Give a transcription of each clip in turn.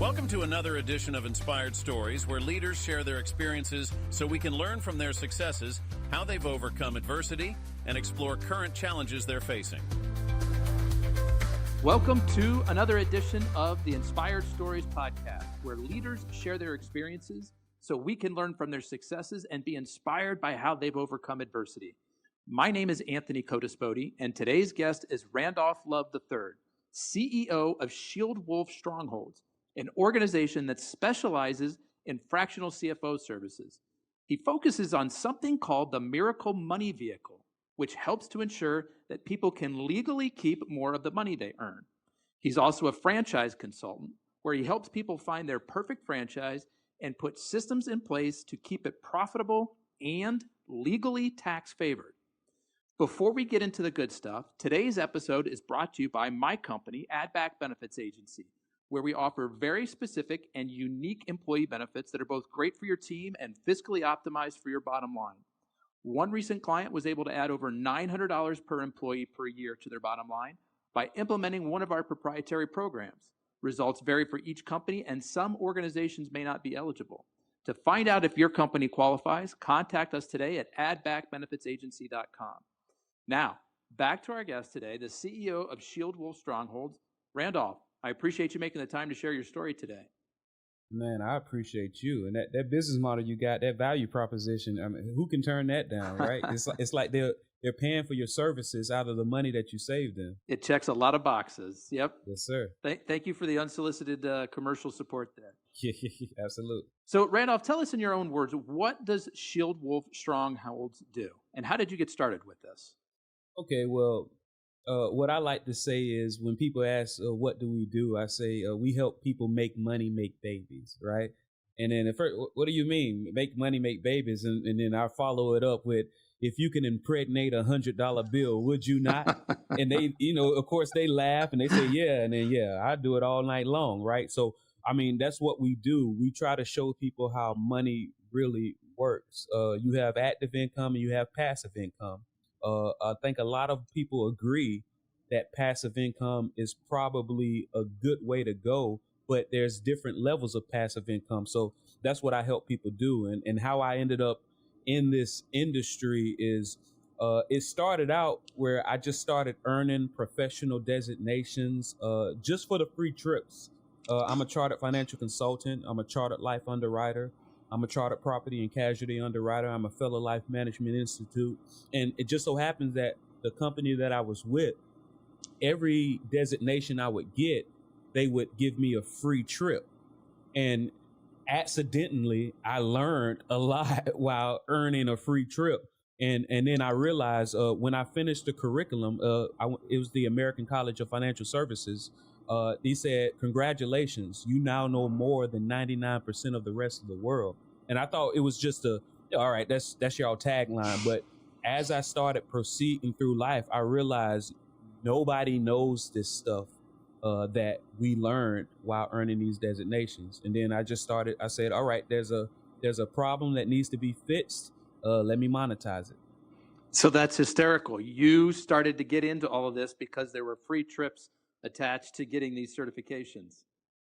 Welcome to another edition of Inspired Stories, where leaders share their experiences so we can learn from their successes, how they've overcome adversity, and explore current challenges they're facing. Welcome to another edition of the Inspired Stories podcast, where leaders share their experiences so we can learn from their successes and be inspired by how they've overcome adversity. My name is Anthony Codispoti, and today's guest is Randolph Love III, CEO of ShieldWolf Strongholds, an organization that specializes in fractional CFO services. He focuses on something called the Miracle Money Vehicle, which helps to ensure that people can legally keep more of the money they earn. He's also a franchise consultant, where he helps people find their perfect franchise and put systems in place to keep it profitable and legally tax-favored. Before we get into the good stuff, today's episode is brought to you by my company, Add Back Benefits Agency, where we offer very specific and unique employee benefits that are both great for your team and fiscally optimized for your bottom line. One recent client was able to add over $900 per employee per year to their bottom line by implementing one of our proprietary programs. Results vary for each company, and some organizations may not be eligible. To find out if your company qualifies, contact us today at addbackbenefitsagency.com. Now, back to our guest today, the CEO of ShieldWolf Strongholds, Randolph. I appreciate you making the time to share your story today. Man, I appreciate you. And that business model you got, that value proposition, I mean, who can turn that down, right? It's like they're paying for your services out of the money that you saved them. It checks a lot of boxes. Yep. Yes, sir. Thank you for the unsolicited commercial support there. Yeah, absolutely. So, Randolph, tell us in your own words, what does ShieldWolf Strongholds do? And how did you get started with this? Okay, well, what I like to say is when people ask, what do we do? I say, we help people make money, make babies, right? And then at first, what do you mean? Make money, make babies? And then I follow it up with, if you can impregnate $100 bill, would you not? And they, of course they laugh and they say, yeah. And then, I do it all night long, right? So, I mean, that's what we do. We try to show people how money really works. You have active income and you have passive income. I think a lot of people agree that passive income is probably a good way to go, but there's different levels of passive income. So that's what I help people do. And how I ended up in this industry is it started out where I just started earning professional designations just for the free trips. I'm a chartered financial consultant. I'm a chartered life underwriter. I'm a chartered property and casualty underwriter. I'm a fellow Life Management Institute. And it just so happens that the company that I was with, every designation I would get, they would give me a free trip. And accidentally, I learned a lot while earning a free trip. And then I realized when I finished the curriculum, it was the American College of Financial Services. He said, congratulations, you now know more than 99% of the rest of the world. And I thought it was just all right, that's your tagline. But as I started proceeding through life, I realized nobody knows this stuff that we learned while earning these designations. And then I said, all right, there's a problem that needs to be fixed. Let me monetize it. So that's hysterical. You started to get into all of this because there were free trips attached to getting these certifications.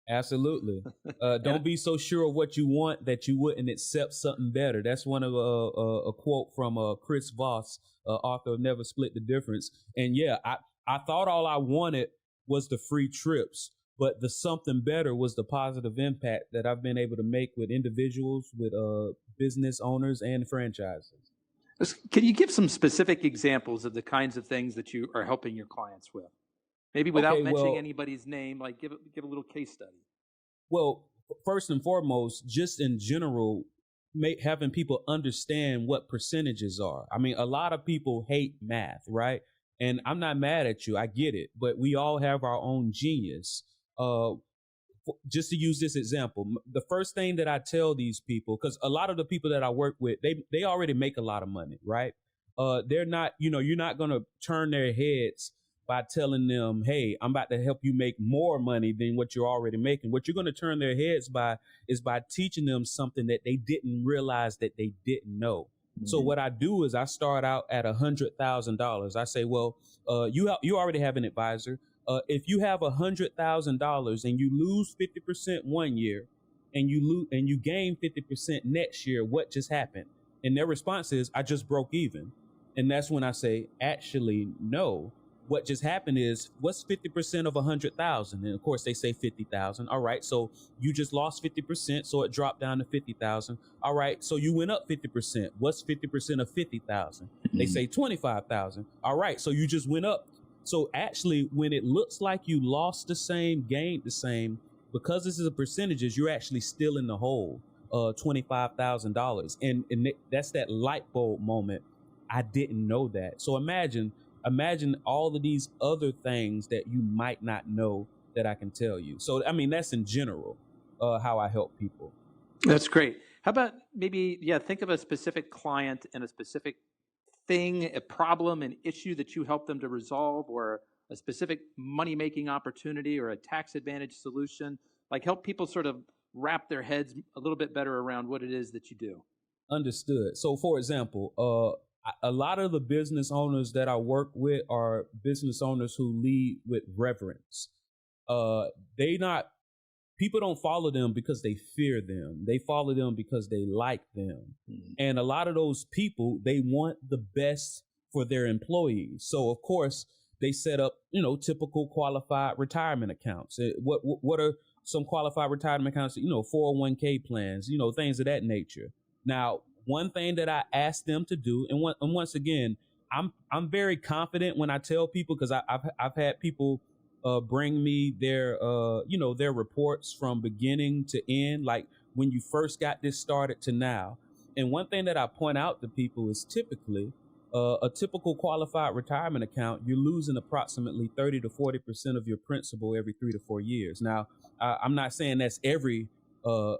Absolutely. Don't be so sure of what you want that you wouldn't accept something better. That's one of a quote from Chris Voss, author of Never Split the Difference. And I thought all I wanted was the free trips, but the something better was the positive impact that I've been able to make with individuals, with business owners and franchises. Can you give some specific examples of the kinds of things that you are helping your clients with? Maybe without mentioning anybody's name, like give a little case study. Well, first and foremost, just in general, having people understand what percentages are. I mean, a lot of people hate math, right? And I'm not mad at you. I get it. But we all have our own genius. Just to use this example, the first thing that I tell these people, because a lot of the people that I work with, they already make a lot of money, right? They're not, you're not going to turn their heads by telling them, hey, I'm about to help you make more money than what you're already making. What you're going to turn their heads by is by teaching them something that they didn't realize that they didn't know. Mm-hmm. So what I do is I start out at $100,000. I say, well, you already have an advisor. If you have $100,000 and you lose 50% one year, and you gain 50% next year, what just happened? And their response is, I just broke even. And that's when I say, actually, no. What just happened is, what's 50% of 100,000? And of course they say 50,000. All right, so you just lost 50%, so it dropped down to 50,000. All right, so you went up 50%. What's 50% of 50,000? They say 25,000. All right, so you just went up. So actually, when it looks like you lost the same, gained the same, because this is a percentages, you're actually still in the hole, $25,000. And that's that light bulb moment. I didn't know that. So imagine all of these other things that you might not know that I can tell you. So, I mean, that's in general how I help people. That's great. How about maybe, think of a specific client and a specific thing, a problem, an issue that you help them to resolve, or a specific money-making opportunity or a tax advantage solution. Like, help people sort of wrap their heads a little bit better around what it is that you do. Understood. So, for example, a lot of the business owners that I work with are business owners who lead with reverence. People don't follow them because they fear them. They follow them because they like them. Mm-hmm. And a lot of those people, they want the best for their employees. So of course they set up, typical qualified retirement accounts. What are some qualified retirement accounts? 401k plans, things of that nature. Now, one thing that I ask them to do, and once again, I'm very confident when I tell people, because I've had people bring me their their reports from beginning to end, like when you first got this started to now. And one thing that I point out to people is typically a typical qualified retirement account, you're losing approximately 30 to 40% of your principal every 3 to 4 years. Now, I'm not saying that's every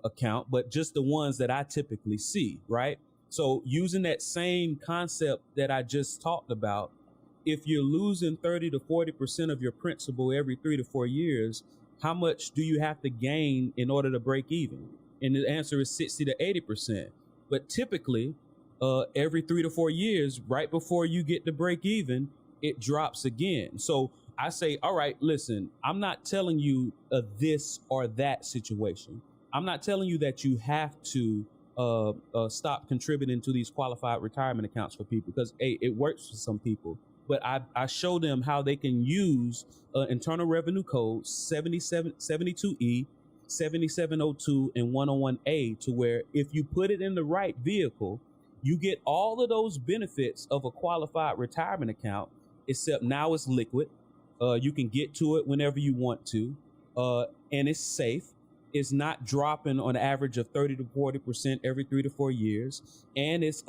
account, but just the ones that I typically see, right? So using that same concept that I just talked about, if you're losing 30 to 40% of your principal every 3 to 4 years, how much do you have to gain in order to break even? And the answer is 60 to 80%. But typically, every 3 to 4 years, right before you get to break even, it drops again. So I say, all right, listen, I'm not telling you this or that situation. I'm not telling you that you have to stop contributing to these qualified retirement accounts for people, because it works for some people. But I show them how they can use Internal Revenue Code 72E, 7702, and 101A, to where if you put it in the right vehicle, you get all of those benefits of a qualified retirement account, except now it's liquid. You can get to it whenever you want to, and it's safe. It's not dropping on average of 30 to 40% every 3 to 4 years. And it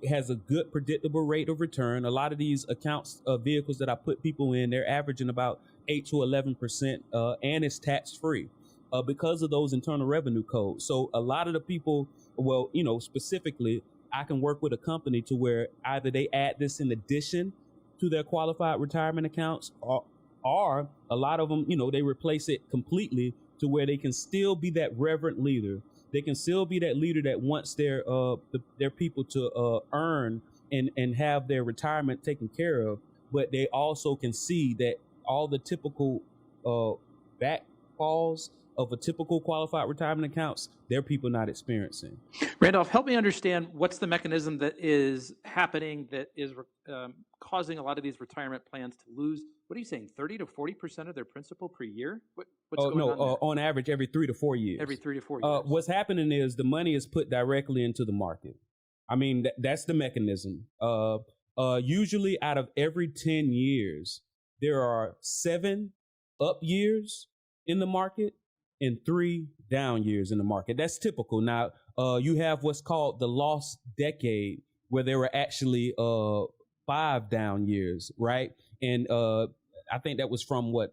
has a good predictable rate of return. A lot of these accounts, vehicles that I put people in, they're averaging about 8 to 11%, and it's tax free because of those internal revenue codes. So a lot of the people, specifically, I can work with a company to where either they add this in addition to their qualified retirement accounts, or a lot of them, they replace it completely, to where they can still be that reverent leader. They can still be that leader that wants their people to earn and have their retirement taken care of. But they also can see that all the typical backfalls of a typical qualified retirement accounts, their people not experiencing. Randolph, help me understand what's the mechanism that is happening that is causing a lot of these retirement plans to lose, what are you saying, 30 to 40% of their principal per year? What's going on there? On average, every 3 to 4 years. Every 3 to 4 years. What's happening is the money is put directly into the market. I mean, that's the mechanism. Usually out of every 10 years, there are 7 up years in the market and 3 down years in the market. That's typical. Now, you have what's called the lost decade, where there were actually 5 down years, right? And I think that was from when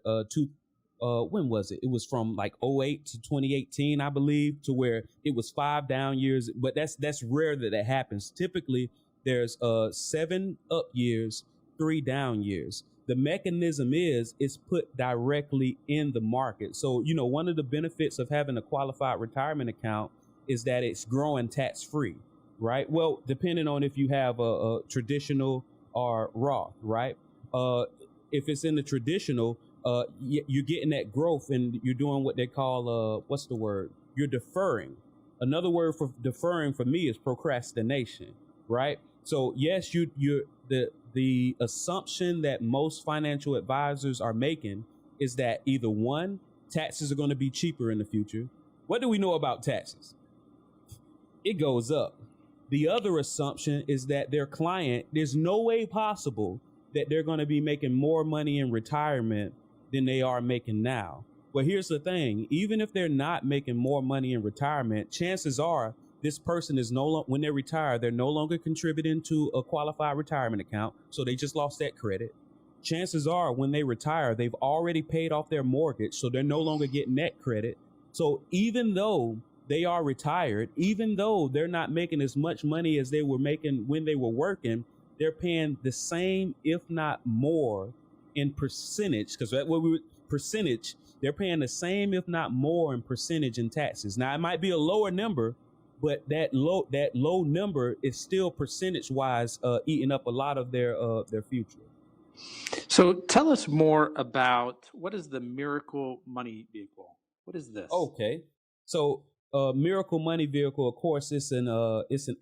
was it? It was from like 2008 to 2018, I believe, to where it was 5 down years. But that's rare that happens. Typically, there's 7 up years, 3 down years. The mechanism is it's put directly in the market. So, one of the benefits of having a qualified retirement account is that it's growing tax free, right? Well, depending on if you have a traditional or Roth, right? If it's in the traditional, you're getting that growth and you're doing what they call, what's the word? You're deferring. Another word for deferring for me is procrastination, right? So yes, the assumption that most financial advisors are making is that either one, taxes are going to be cheaper in the future. What do we know about taxes? It goes up. The other assumption is that their client, there's no way possible that they're going to be making more money in retirement than they are making now. But here's the thing, even if they're not making more money in retirement, chances are this person is when they retire, they're no longer contributing to a qualified retirement account. So they just lost that credit. Chances are when they retire, they've already paid off their mortgage. So they're no longer getting that credit. So even though they are retired, even though they're not making as much money as they were making when they were working, they're paying the same, if not more, in percentage, because that what we percentage, they're paying the same, if not more, in percentage in taxes. Now it might be a lower number, but that low number is still percentage wise eating up a lot of their future. So tell us more about what is the Miracle Money Vehicle? What is this? Okay, so Miracle Money Vehicle, of course, it's an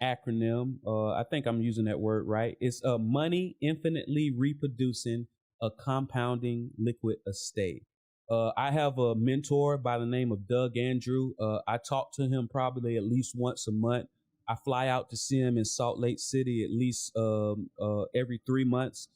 acronym. I think I'm using that word right. It's money infinitely reproducing a compounding liquid estate. I have a mentor by the name of Doug Andrew. I talk to him probably at least once a month. I fly out to see him in Salt Lake City at least every 3 months.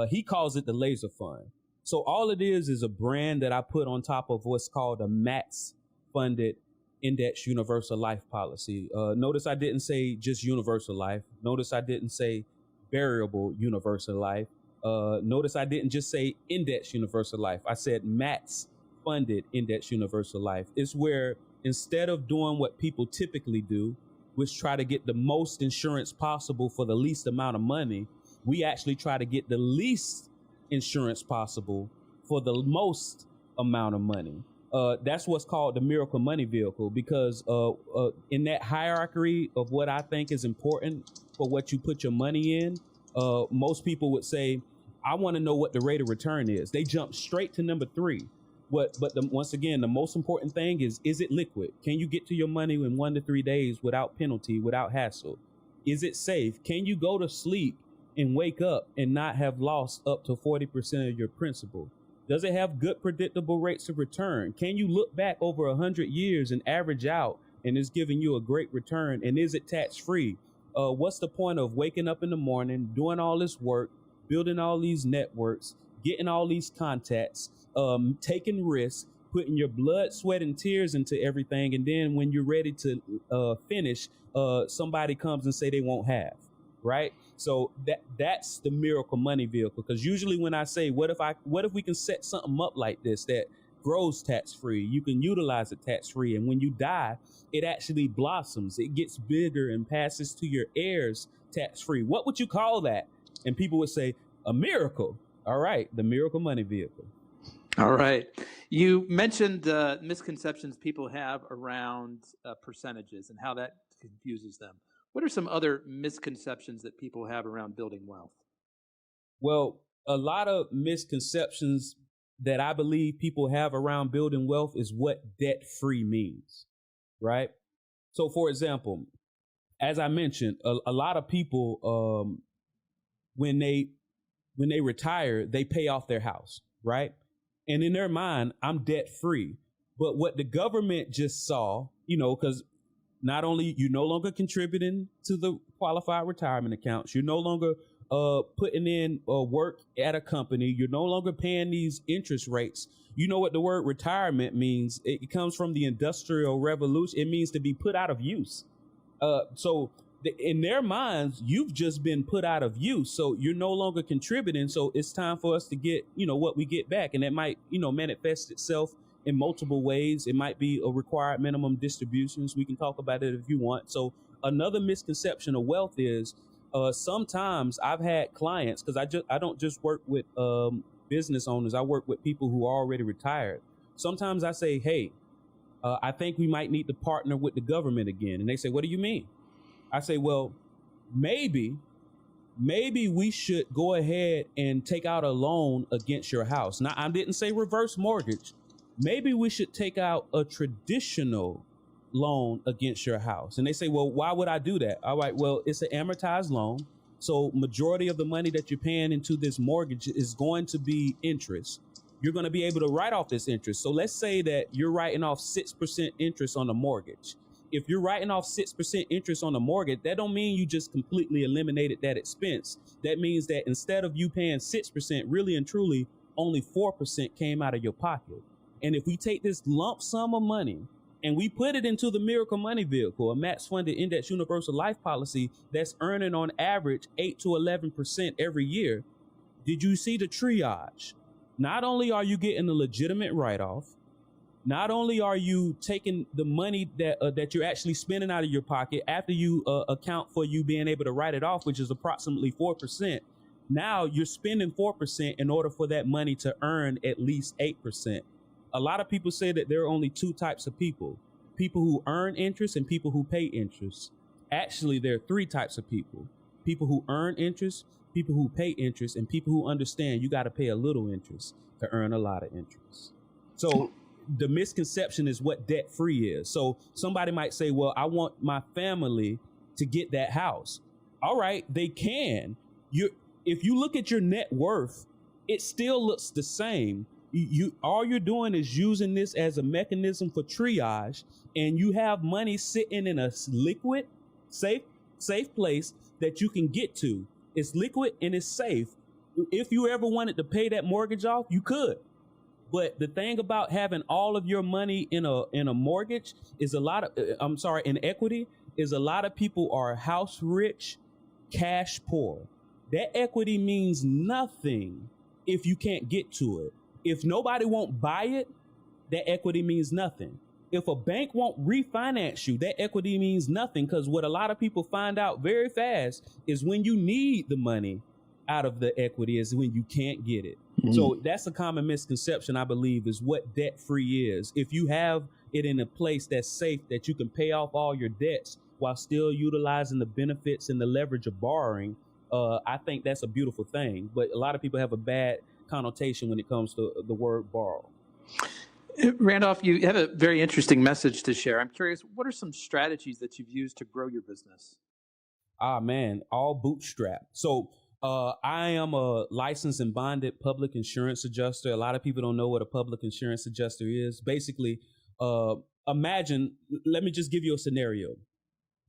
He calls it the Laser Fund. So all it is a brand that I put on top of what's called a max funded index universal life policy. Notice I didn't say just universal life. Notice I didn't say variable universal life. Notice I didn't just say index universal life. I said max funded index universal life. It's where instead of doing what people typically do, which try to get the most insurance possible for the least amount of money, we actually try to get the least insurance possible for the most amount of money. That's what's called the Miracle Money Vehicle, because in that hierarchy of what I think is important for what you put your money in, most people would say, I want to know what the rate of return is. They jump straight to number 3. Once again, the most important thing is it liquid? Can you get to your money in 1 to 3 days without penalty, without hassle? Is it safe? Can you go to sleep and wake up and not have lost up to 40% of your principal? Does it have good predictable rates of return? Can you look back over 100 years and average out and it's giving you a great return? And is it tax-free? What's the point of waking up in the morning, doing all this work, building all these networks, getting all these contacts, taking risks, putting your blood, sweat, and tears into everything, and then when you're ready to finish, somebody comes and say they won't have, right? So that's the Miracle Money Vehicle. Because usually when I say, what if we can set something up like this that grows tax-free, you can utilize it tax-free, and when you die, it actually blossoms, it gets bigger and passes to your heirs tax-free. What would you call that? And people would say, a miracle. All right, the Miracle Money Vehicle. All right. You mentioned the misconceptions people have around percentages and how that confuses them. What are some other misconceptions that people have around building wealth? Well, a lot of misconceptions that I believe people have around building wealth is what debt-free means, right? So, for example, as I mentioned, a lot of people, when they retire, they pay off their house, right? And in their mind, I'm debt-free. But what the government just saw, because not only you're no longer contributing to the qualified retirement accounts, you're no longer putting in work at a company, you're no longer paying these interest rates. You know what the word retirement means? It comes from the Industrial Revolution. It means to be put out of use. So in their minds, you've just been put out of use. So you're no longer contributing. So it's time for us to get, what we get back. And it might, manifest itself in multiple ways. It might be a required minimum distributions. We can talk about it if you want. So another misconception of wealth is sometimes I've had clients, because I don't just work with business owners. I work with people who are already retired. Sometimes I say, hey, I think we might need to partner with the government again. And they say, what do you mean? I say, well, maybe maybe we should go ahead and take out a loan against your house. Now, I didn't say reverse mortgage. Maybe we should take out a traditional loan against your house. And they say, well, why would I do that? All right, well, it's an amortized loan. So majority of the money that you're paying into this mortgage is going to be interest. You're going to be able to write off this interest. So let's say that you're writing off 6% interest on the mortgage. If you're writing off 6% interest on the mortgage, that don't mean you just completely eliminated that expense. That means that instead of you paying 6%, really and truly, only 4% came out of your pocket. And if we take this lump sum of money and we put it into the Miracle Money vehicle, a match-funded index universal life policy that's earning on average 8 to 11% every year, did you see the triage? Not only are you getting a legitimate write-off, not only are you taking the money that you're actually spending out of your pocket after you account for you being able to write it off, which is approximately 4%. Now you're spending 4% in order for that money to earn at least 8%. A lot of people say that there are only two types of people who earn interest and people who pay interest. Actually, there are three types of people who earn interest, people who pay interest, and people who understand you got to pay a little interest to earn a lot of interest. So the misconception is what debt free is. So somebody might say, well, I want my family to get that house. All right, they can. If you look at your net worth, it still looks the same. All you're doing is using this as a mechanism for triage, and you have money sitting in a liquid, safe place that you can get to. It's liquid and it's safe. If you ever wanted to pay that mortgage off, you could. But the thing about having all of your money in a mortgage is in equity, is a lot of people are house rich, cash poor. That equity means nothing if you can't get to it. If nobody won't buy it, that equity means nothing. If a bank won't refinance you, that equity means nothing, because what a lot of people find out very fast is when you need the money out of the equity is when you can't get it. Mm-hmm. So that's a common misconception, I believe, is what debt-free is. If you have it in a place that's safe, that you can pay off all your debts while still utilizing the benefits and the leverage of borrowing, I think that's a beautiful thing. But a lot of people have a bad connotation when it comes to the word borrow. Randolph, you have a very interesting message to share. I'm curious, what are some strategies that you've used to grow your business? Man, all bootstrap. So I am a licensed and bonded public insurance adjuster. A lot of people don't know what a public insurance adjuster is. Basically, imagine, let me just give you a scenario.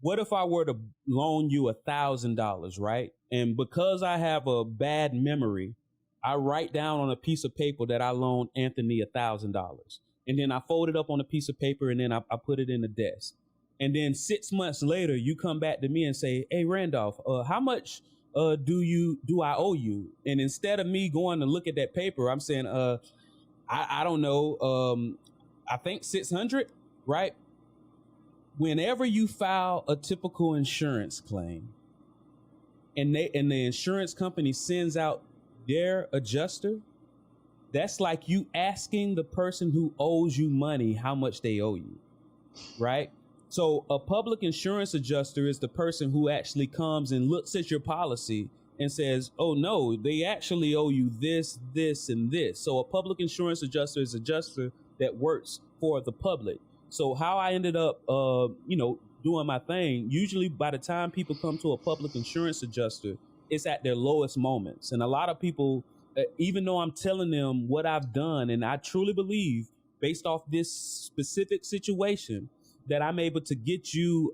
What if I were to loan you $1,000, right? And because I have a bad memory, I write down on a piece of paper that I loaned Anthony $1,000. And then I fold it up on a piece of paper and then I put it in the desk. And then 6 months later, you come back to me and say, hey, Randolph, how much do I owe you? And instead of me going to look at that paper, I'm saying, I don't know, I think 600, right? Whenever you file a typical insurance claim and the insurance company sends out their adjuster, that's like you asking the person who owes you money how much they owe you, right? So a public insurance adjuster is the person who actually comes and looks at your policy and says, oh no, they actually owe you this, this, and this. So a public insurance adjuster is an adjuster that works for the public. So how I ended up, doing my thing, usually by the time people come to a public insurance adjuster, it's at their lowest moments. And a lot of people, even though I'm telling them what I've done, and I truly believe based off this specific situation that I'm able to get you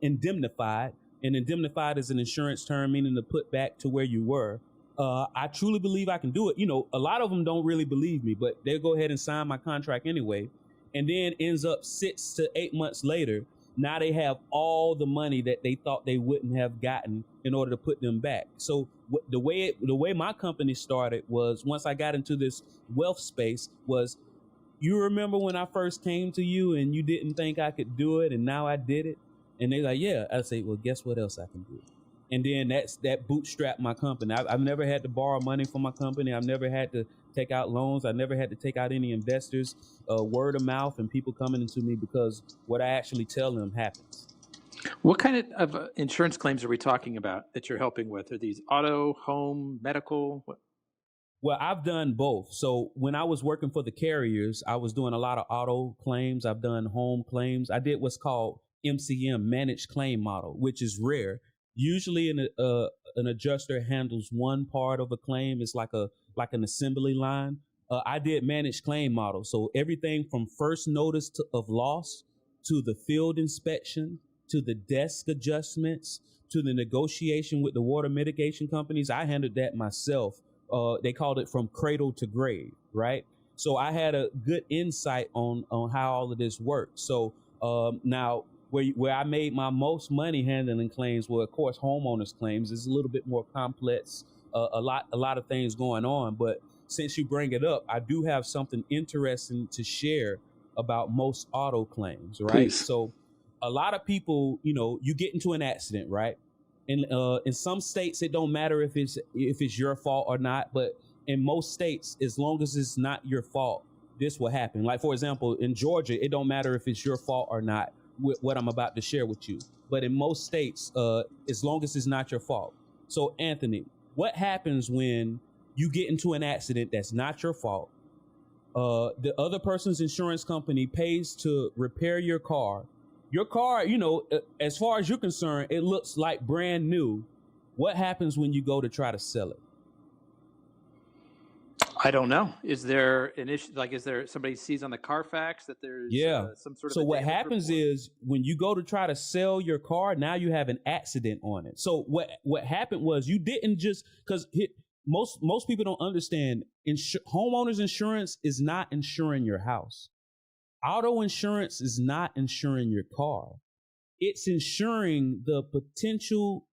indemnified, and indemnified is an insurance term meaning to put back to where you were. I truly believe I can do it. A lot of them don't really believe me, but they'll go ahead and sign my contract anyway. And then ends up 6 to 8 months later, now they have all the money that they thought they wouldn't have gotten in order to put them back. So the way my company started was, once I got into this wealth space, was, you remember when I first came to you and you didn't think I could do it and now I did it? And they're like, yeah. I say, well, guess what else I can do? And then that bootstrapped my company. I've never had to borrow money from my company. I've never had to take out loans. I never had to take out any investors. Word of mouth and people coming into me because what I actually tell them happens. What kind of insurance claims are we talking about that you're helping with? Are these auto, home, medical? What? Well, I've done both. So when I was working for the carriers, I was doing a lot of auto claims. I've done home claims. I did what's called MCM, managed claim model, which is rare. Usually an adjuster handles one part of a claim. It's like an assembly line. I did managed claim model. So everything from first notice of loss to the field inspection, to the desk adjustments, to the negotiation with the water mitigation companies. I handled that myself. They called it from cradle to grave, right? So I had a good insight on how all of this worked. So now where I made my most money handling claims were, of course, homeowners claims. It's a little bit more complex, a lot of things going on. But since you bring it up, I do have something interesting to share about most auto claims, right? Please. So a lot of people, you get into an accident, right? And in some states, it don't matter if it's your fault or not. But in most states, as long as it's not your fault, this will happen. Like, for example, in Georgia, it don't matter if it's your fault or not with what I'm about to share with you. But in most states, as long as it's not your fault. So, Anthony, what happens when you get into an accident that's not your fault? The other person's insurance company pays to repair your car. Your car, as far as you're concerned, it looks like brand new. What happens when you go to try to sell it? I don't know. Is there an issue? Like, is there somebody sees on the Carfax that there's some sort of? So what happens is when you go to try to sell your car, now you have an accident on it. So what happened was you didn't just because most people don't understand. Homeowners insurance is not insuring your house. Auto insurance is not insuring your car. It's insuring the potential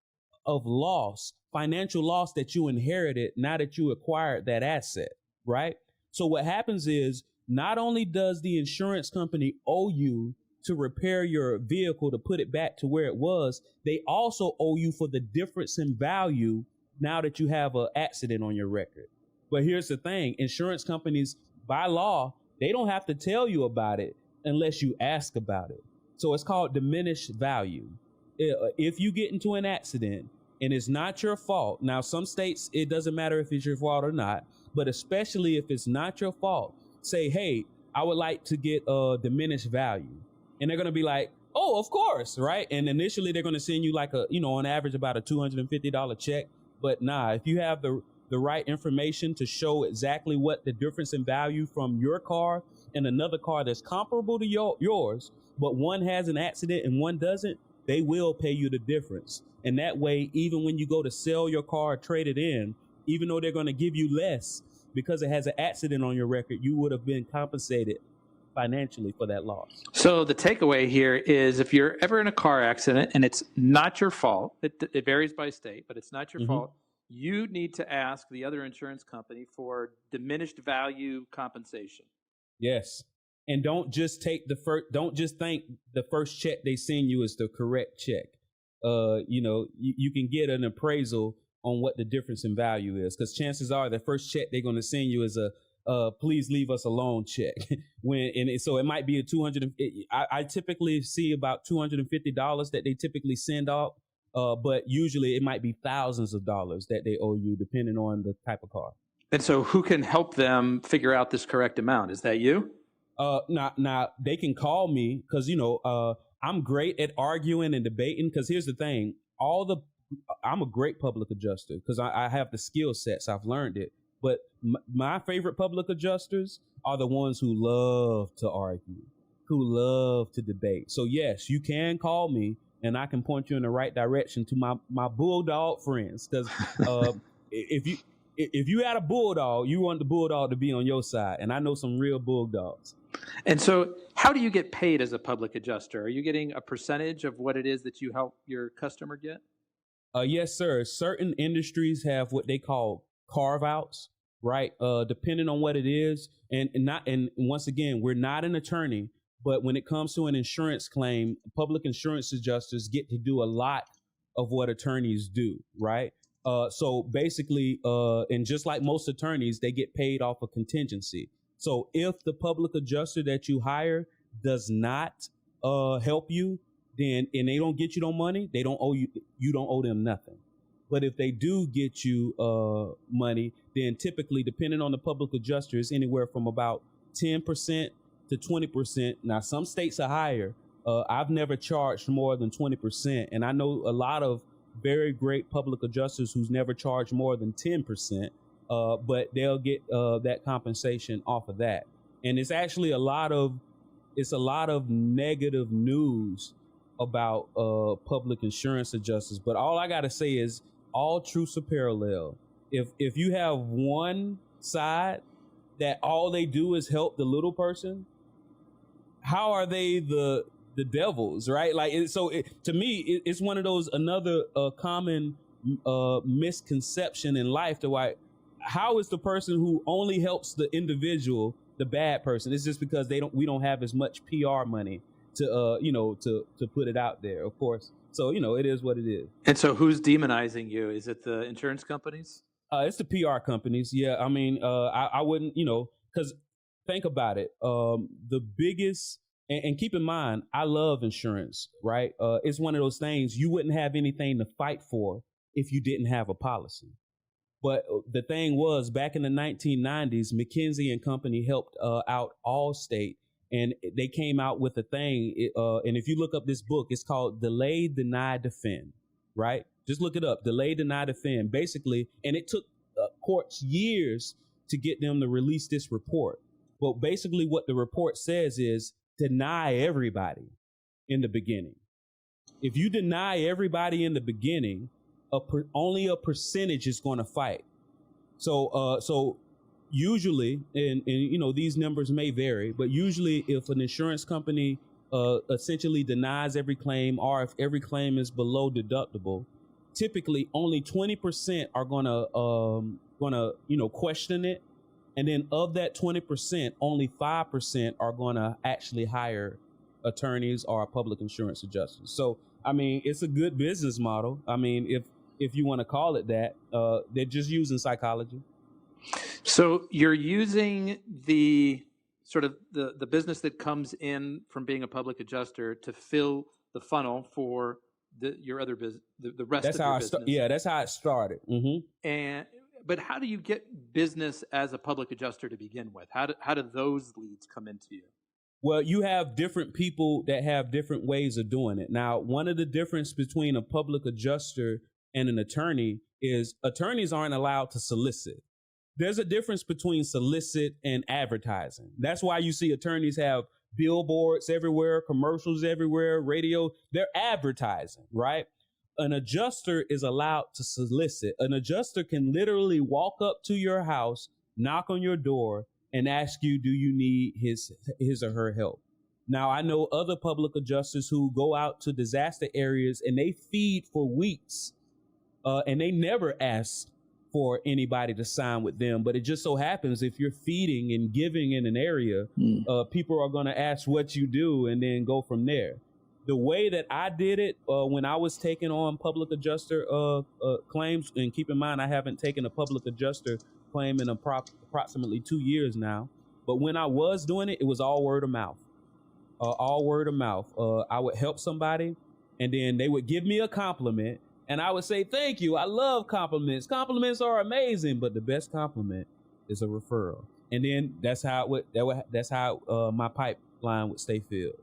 of loss, financial loss that you inherited now that you acquired that asset, right? So what happens is not only does the insurance company owe you to repair your vehicle to put it back to where it was, they also owe you for the difference in value now that you have an accident on your record. But here's the thing, insurance companies, by law, they don't have to tell you about it unless you ask about it. So it's called diminished value. If you get into an accident and it's not your fault, now some states, it doesn't matter if it's your fault or not, but especially if it's not your fault, say, hey, I would like to get diminished value. And they're going to be like, oh, of course, right? And initially they're going to send you like on average about a $250 check. But if you have the right information to show exactly what the difference in value from your car and another car that's comparable to yours, but one has an accident and one doesn't, they will pay you the difference. And that way, even when you go to sell your car or trade it in, even though they're going to give you less because it has an accident on your record, you would have been compensated financially for that loss. So the takeaway here is if you're ever in a car accident and it's not your fault, it varies by state, but it's not your fault, you need to ask the other insurance company for diminished value compensation. Yes. And don't just think the first check they send you is the correct check. You can get an appraisal on what the difference in value is, because chances are the first check they're going to send you is a please leave us alone check. So it might be I typically see about $250 that they typically send off. But usually it might be thousands of dollars that they owe you depending on the type of car. And so who can help them figure out this correct amount? Is that you? Now they can call me because, I'm great at arguing and debating, because here's the thing. I'm a great public adjuster because I have the skill sets. I've learned it. But my favorite public adjusters are the ones who love to argue, who love to debate. So yes, you can call me and I can point you in the right direction to my bulldog friends. Because if you had a bulldog, you want the bulldog to be on your side. And I know some real bulldogs. And so how do you get paid as a public adjuster? Are you getting a percentage of what it is that you help your customer get? Yes, sir. Certain industries have what they call carve-outs, right? Depending on what it is. And once again, we're not an attorney. But when it comes to an insurance claim, public insurance adjusters get to do a lot of what attorneys do, right? So basically, and just like most attorneys, they get paid off a contingency. So if the public adjuster that you hire does not help you, then and they don't get you no money, they don't owe you. You don't owe them nothing. But if they do get you money, then typically, depending on the public adjuster, it's anywhere from about 10% to 20%. Now, some states are higher. I've never charged more than 20%, and I know a lot of very great public adjusters who's never charged more than 10%, but they'll get that compensation off of that. And it's actually a lot of negative news about public insurance adjusters. But all I gotta say is all truths are parallel. If you have one side that all they do is help the little person, how are they the devils, right? Like, to me, it's one of those, another common misconception in life to why, how is the person who only helps the individual the bad person? It's just because we don't have as much PR money to put it out there, of course. So, it is what it is. And so who's demonizing you? Is it the insurance companies? It's the PR companies. Yeah. I mean, I wouldn't, because think about it. The biggest, and keep in mind, I love insurance, right? It's one of those things you wouldn't have anything to fight for if you didn't have a policy. But the thing was, back in the 1990s, McKinsey and Company helped out Allstate, and they came out with a thing. And if you look up this book, it's called Delay, Deny, Defend, right? Just look it up, Delay, Deny, Defend, basically. And it took courts years to get them to release this report. But basically what the report says is deny everybody in the beginning. If you deny everybody in the beginning, only a percentage is going to fight. So usually, and these numbers may vary, but usually if an insurance company essentially denies every claim, or if every claim is below deductible, typically only 20% are gonna question it. And then of that 20%, only 5% are going to actually hire attorneys or public insurance adjusters. So, I mean, it's a good business model. I mean, if you want to call it that, they're just using psychology. So you're using the sort of the business that comes in from being a public adjuster to fill the funnel for your other business, the rest of your business. That's how it started. Mm-hmm. But how do you get business as a public adjuster to begin with? How do those leads come into you? Well, you have different people that have different ways of doing it. Now, one of the difference between a public adjuster and an attorney is attorneys aren't allowed to solicit. There's a difference between solicit and advertising. That's why you see attorneys have billboards everywhere, commercials everywhere, radio. They're advertising, right? An adjuster is allowed to solicit. An adjuster can literally walk up to your house, knock on your door, and ask you, do you need his or her help? Now, I know other public adjusters who go out to disaster areas and they feed for weeks, and they never ask for anybody to sign with them. But it just so happens if you're feeding and giving in an area, people are going to ask what you do and then go from there. The way that I did it when I was taking on public adjuster claims, and keep in mind, I haven't taken a public adjuster claim in approximately 2 years now. But when I was doing it, it was all word of mouth. All word of mouth. I would help somebody, and then they would give me a compliment, and I would say, thank you. I love compliments. Compliments are amazing, but the best compliment is a referral. And then that's how my pipeline would stay filled.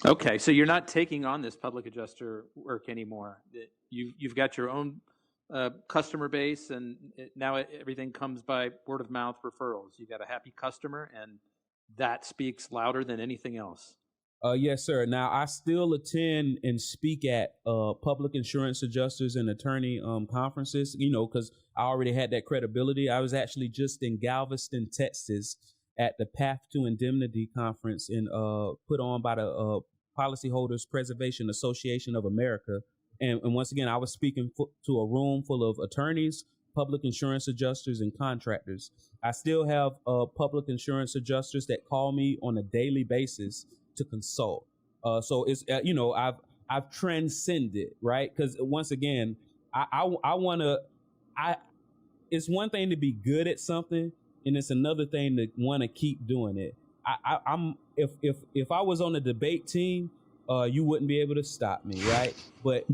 Okay, so you're not taking on this public adjuster work anymore. You've got your own customer base, and now everything comes by word of mouth referrals. You got a happy customer, and that speaks louder than anything else. Yes, sir. Now, I still attend and speak at public insurance adjusters and attorney conferences, because I already had that credibility. I was actually just in Galveston, Texas, at the Path to Indemnity conference put on by the Policyholders Preservation Association of America. And once again, I was speaking to a room full of attorneys, public insurance adjusters, and contractors. I still have public insurance adjusters that call me on a daily basis to consult. So it's, I've transcended, right? Because once again, it's one thing to be good at something, and it's another thing to want to keep doing it. If I was on the debate team, you wouldn't be able to stop me, right? But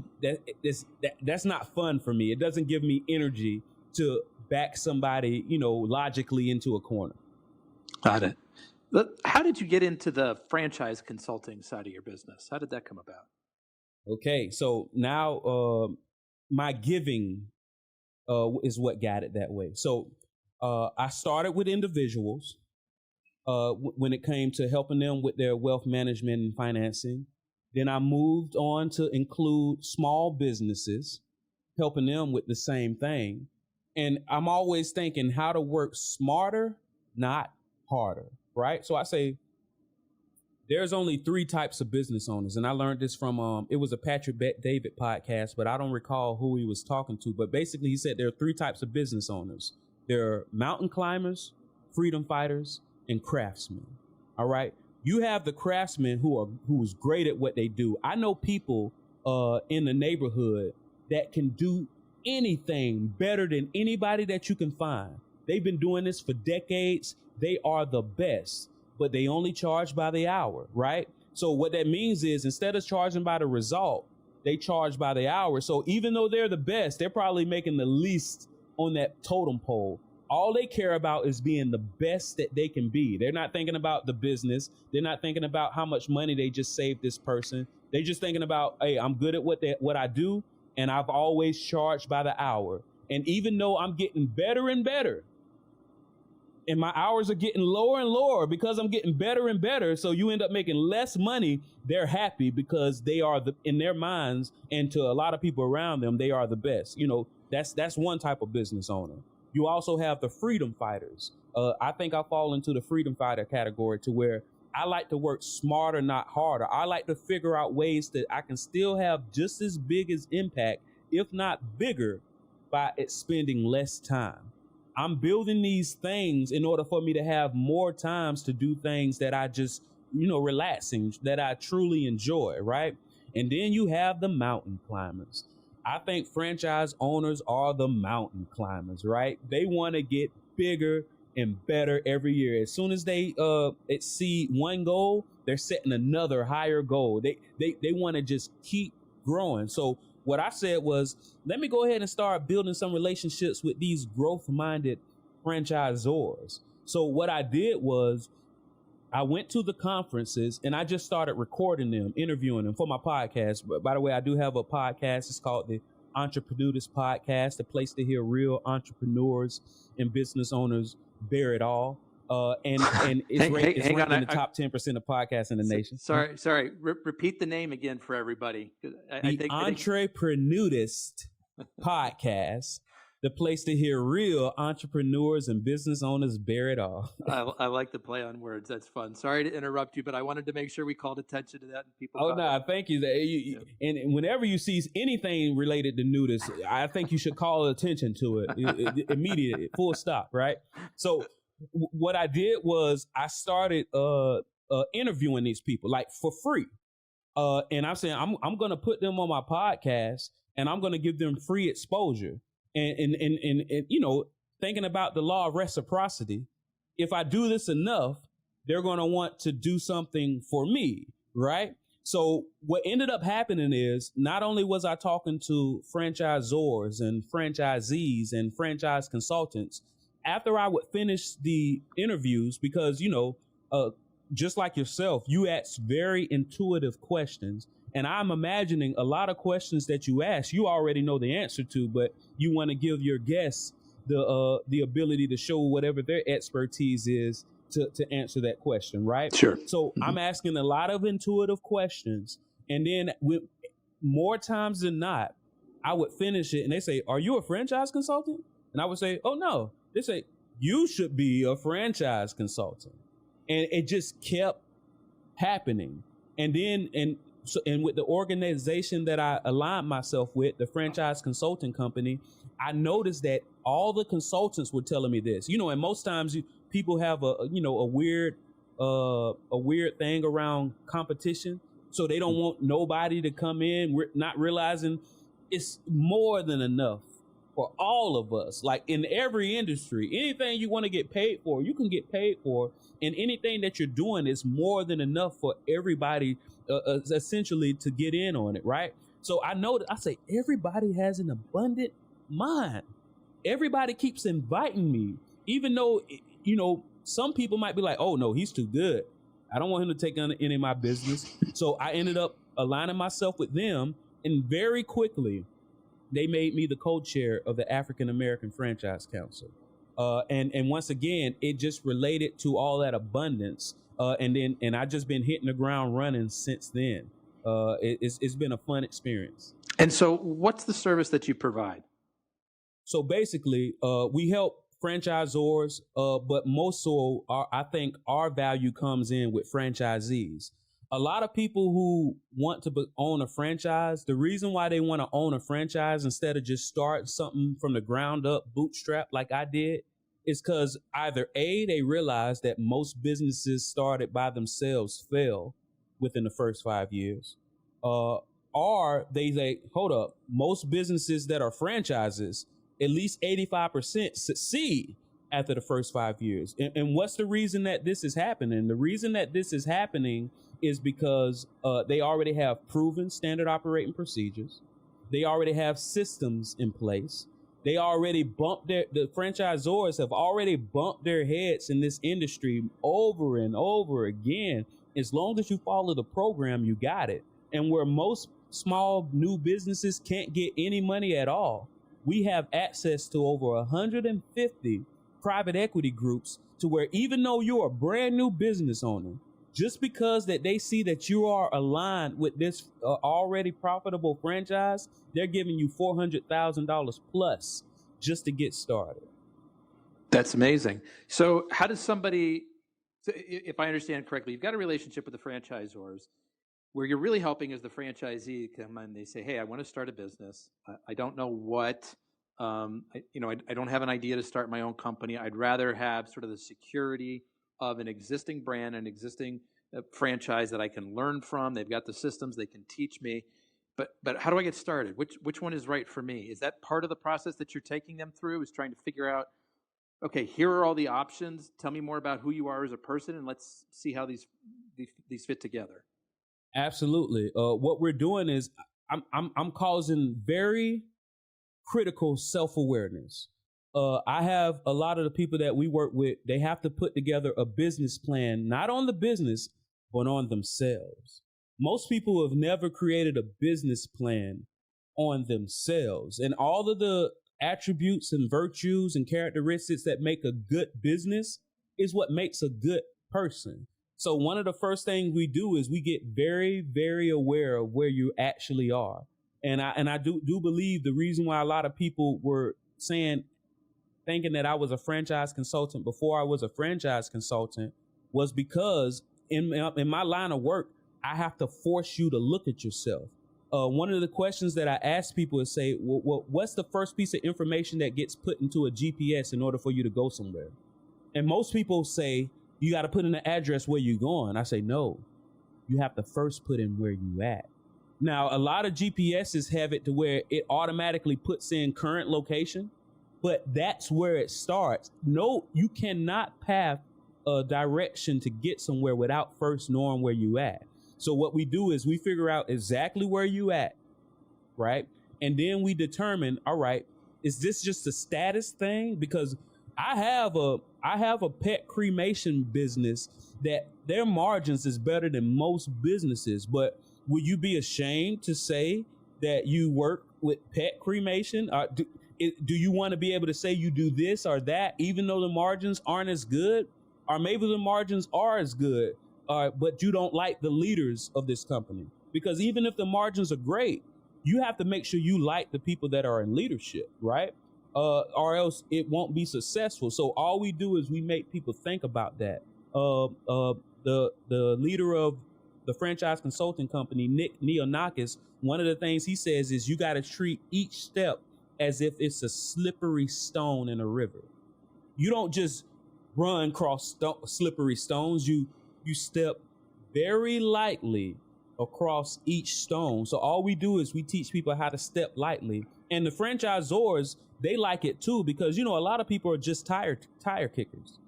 that's not fun for me. It doesn't give me energy to back somebody, logically into a corner. Got it. How did you get into the franchise consulting side of your business? How did that come about? Okay, so now my giving is what got it that way. So I started with individuals when it came to helping them with their wealth management and financing. Then I moved on to include small businesses, helping them with the same thing. And I'm always thinking how to work smarter, not harder, right? So I say there's only 3 types of business owners. And I learned this from, it was a Patrick Bet-David podcast, but I don't recall who he was talking to. But basically he said there are 3 types of business owners. There are mountain climbers, freedom fighters, and craftsmen. All right. You have the craftsmen who's great at what they do. I know people in the neighborhood that can do anything better than anybody that you can find. They've been doing this for decades. They are the best, but they only charge by the hour, right? So what that means is instead of charging by the result, they charge by the hour. So even though they're the best, they're probably making the least on that totem pole. All they care about is being the best that they can be. They're not thinking about the business. They're not thinking about how much money they just saved this person. They're just thinking about, hey, I'm good at what I do, and I've always charged by the hour. And even though I'm getting better and better, and my hours are getting lower and lower because I'm getting better and better, so you end up making less money, they're happy because they are in their minds, and to a lot of people around them, they are the best. That's one type of business owner. You also have the freedom fighters. I think I fall into the freedom fighter category, to where I like to work smarter, not harder. I like to figure out ways that I can still have just as big as impact, if not bigger, by spending less time. I'm building these things in order for me to have more times to do things that I just, relaxing, that I truly enjoy, right? And then you have the mountain climbers. I think franchise owners are the mountain climbers, right? They want to get bigger and better every year. As soon as they exceed one goal, they're setting another higher goal. They want to just keep growing. So what I said was, let me go ahead and start building some relationships with these growth-minded franchisors. So what I did was I went to the conferences and I just started recording them, interviewing them for my podcast. But by the way, I do have a podcast. It's called the Entrepreneurship Podcast, a place to hear real entrepreneurs and business owners bear it all. And it's ranked in the top 10% of podcasts in the nation. Sorry. Repeat the name again for everybody. The Entrepreneurship Podcast, the place to hear real entrepreneurs and business owners bear it all. I like the play on words. That's fun. Sorry to interrupt you, but I wanted to make sure we called attention to that. And people. Oh, no, thank you. And whenever you see anything related to nudist, I think you should call attention to it immediately, full stop, right? So what I did was I started interviewing these people, like, for free. And I'm saying I'm going to put them on my podcast, and I'm going to give them free exposure. And thinking about the law of reciprocity, if I do this enough, they're going to want to do something for me, right? So what ended up happening is, not only was I talking to franchisors and franchisees and franchise consultants, after I would finish the interviews, because, just like yourself, you ask very intuitive questions. And I'm imagining a lot of questions that you ask, you already know the answer to, but you want to give your guests the ability to show whatever their expertise is to answer that question, right? Sure. So I'm asking a lot of intuitive questions. And then more times than not, I would finish it and they say, "Are you a franchise consultant?" And I would say, "Oh, no." They say, "You should be a franchise consultant." And it just kept happening. And then, and with the organization that I aligned myself with, the franchise consulting company, I noticed that all the consultants were telling me this. And most times people have a weird thing around competition. So they don't want nobody to come in, not realizing it's more than enough for all of us. Like in every industry, anything you want to get paid for, you can get paid for, and anything that you're doing is more than enough for everybody essentially to get in on it, right? So I know that I say everybody has an abundant mind. Everybody keeps inviting me, even though, you know, some people might be like, oh no, he's too good. I don't want him to take on any of my business. So I ended up aligning myself with them, and very quickly they made me the co-chair of the African American Franchise Council. And once again, it just related to all that abundance. And I just been hitting the ground running since then. It's been a fun experience. And so what's the service that you provide? So basically, we help franchisors, but most so, I think our value comes in with franchisees. A lot of people who want to own a franchise, the reason why they want to own a franchise instead of just start something from the ground up, bootstrap like I did, is because either A, they realize that most businesses started by themselves fail within the first 5 years, or they say, hold up, most businesses that are franchises, at least 85% succeed after the first 5 years. And what's the reason that this is happening? The reason that this is happening is because they already have proven standard operating procedures. They already have systems in place. They already the franchisors have already bumped their heads in this industry over and over again. As long as you follow the program, you got it. And where most small new businesses can't get any money at all, we have access to over 150 private equity groups to where even though you're a brand new business owner, just because that they see that you are aligned with this already profitable franchise, they're giving you $400,000 plus just to get started. That's amazing. So how does somebody, if I understand correctly, you've got a relationship with the franchisors where you're really helping as the franchisee come and they say, hey, I want to start a business. I don't know what, I don't have an idea to start my own company. I'd rather have sort of the security of an existing brand, an existing franchise that I can learn from. They've got the systems, they can teach me. But how do I get started? Which one is right for me? Is that part of the process that you're taking them through, is trying to figure out, okay, here are all the options. Tell me more about who you are as a person, and let's see how these fit together. Absolutely. What we're doing is I'm causing very critical self-awareness. I have a lot of the people that we work with, they have to put together a business plan, not on the business, but on themselves. Most people have never created a business plan on themselves. And all of the attributes and virtues and characteristics that make a good business is what makes a good person. So one of the first things we do is we get very, very aware of where you actually are. And I do believe the reason why a lot of people were thinking that I was a franchise consultant before I was a franchise consultant was because in my line of work, I have to force you to look at yourself. One of the questions that I ask people is say, well, what's the first piece of information that gets put into a GPS in order for you to go somewhere? And most people say, you got to put in the address where you're going. I say, no, you have to first put in where you at. Now, a lot of GPSs have it to where it automatically puts in current location, but that's where it starts. No, you cannot path a direction to get somewhere without first knowing where you at. So what we do is we figure out exactly where you at, right? And then we determine, all right, is this just a status thing? Because I have a pet cremation business that their margins is better than most businesses, but would you be ashamed to say that you work with pet cremation? Do you want to be able to say you do this or that, even though the margins aren't as good? Or maybe the margins are as good, but you don't like the leaders of this company. Because even if the margins are great, you have to make sure you like the people that are in leadership, right? Or else it won't be successful. So all we do is we make people think about that. The leader of the franchise consulting company, Nick Neonakis, one of the things he says is you got to treat each step as if it's a slippery stone in a river. You don't just run across slippery stones. You step very lightly across each stone. So all we do is we teach people how to step lightly. And the franchisors, they like it too, because, a lot of people are just tire kickers.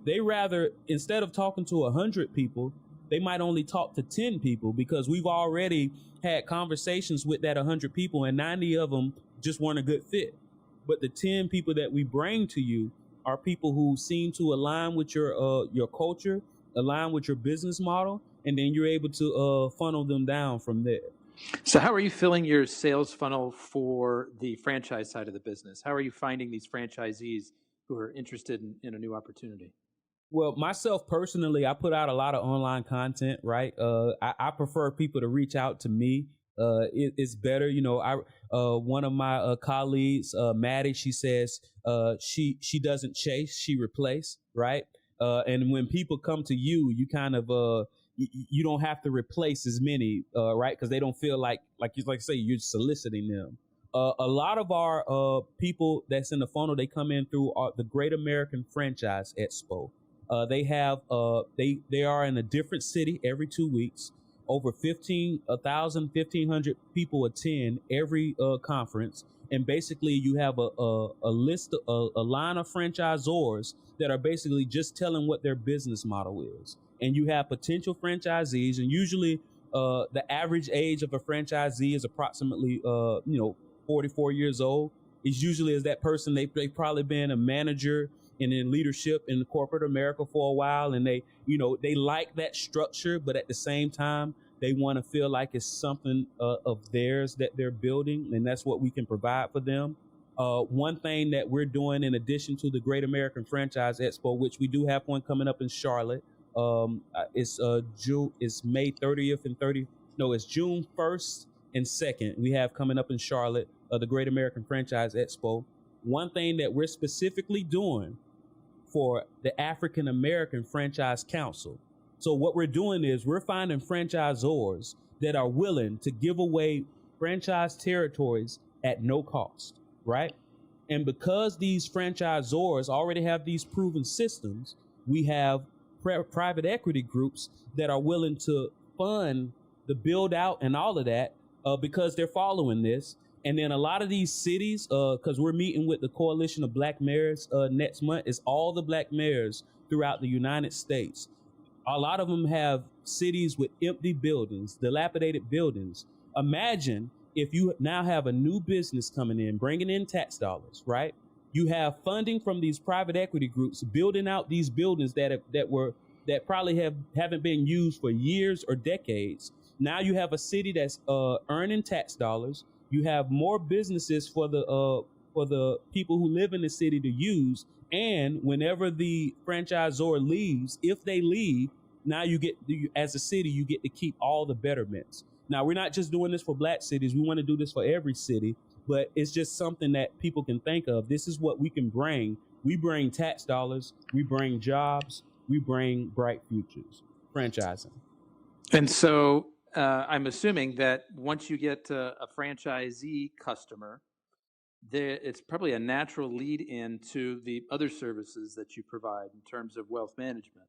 They rather, instead of talking to 100 people, they might only talk to 10 people, because we've already had conversations with that 100 people and 90 of them just weren't a good fit. But the 10 people that we bring to you are people who seem to align with your culture, align with your business model, and then you're able to funnel them down from there. So how are you filling your sales funnel for the franchise side of the business? How are you finding these franchisees who are interested in a new opportunity? Well, myself personally, I put out a lot of online content, right? I prefer people to reach out to me. It's better, one of my colleagues, Maddie, she says she doesn't chase, she replace, right? And when people come to you, you kind of you don't have to replace as many, right? Because they don't feel like you say you're soliciting them. A lot of our people that's in the funnel, they come in through the Great American Franchise Expo. They are in a different city every 2 weeks. Over 1,500 people attend every conference. And basically you have a list, a line of franchisors that are basically just telling what their business model is. And you have potential franchisees, and usually the average age of a franchisee is approximately 44 years old. It's usually as that person, they've probably been a manager and in leadership in corporate America for a while, and they like that structure, but at the same time they want to feel like it's something of theirs that they're building, and that's what we can provide for them. One thing that we're doing in addition to the Great American Franchise Expo, which we do have one coming up in Charlotte, it's May 30th and 30th. No, it's June 1st and 2nd. We have coming up in Charlotte, the Great American Franchise Expo. One thing that we're specifically doing for the African American Franchise Council. So what we're doing is we're finding franchisors that are willing to give away franchise territories at no cost, right? And because these franchisors already have these proven systems, we have private equity groups that are willing to fund the build out and all of that because they're following this. And then a lot of these cities, because we're meeting with the Coalition of Black Mayors next month, is all the black mayors throughout the United States. A lot of them have cities with empty buildings, dilapidated buildings. Imagine if you now have a new business coming in, bringing in tax dollars, right? You have funding from these private equity groups building out these buildings that probably haven't been used for years or decades. Now you have a city that's earning tax dollars. You have more businesses for the people who live in the city to use. And whenever the franchisor leaves, if they leave, now as a city, you get to keep all the betterments. Now, we're not just doing this for black cities. We want to do this for every city, but it's just something that people can think of. This is what we can bring. We bring tax dollars. We bring jobs. We bring bright futures. Franchising. And so I'm assuming that once you get a franchisee customer, it's probably a natural lead in to the other services that you provide in terms of wealth management.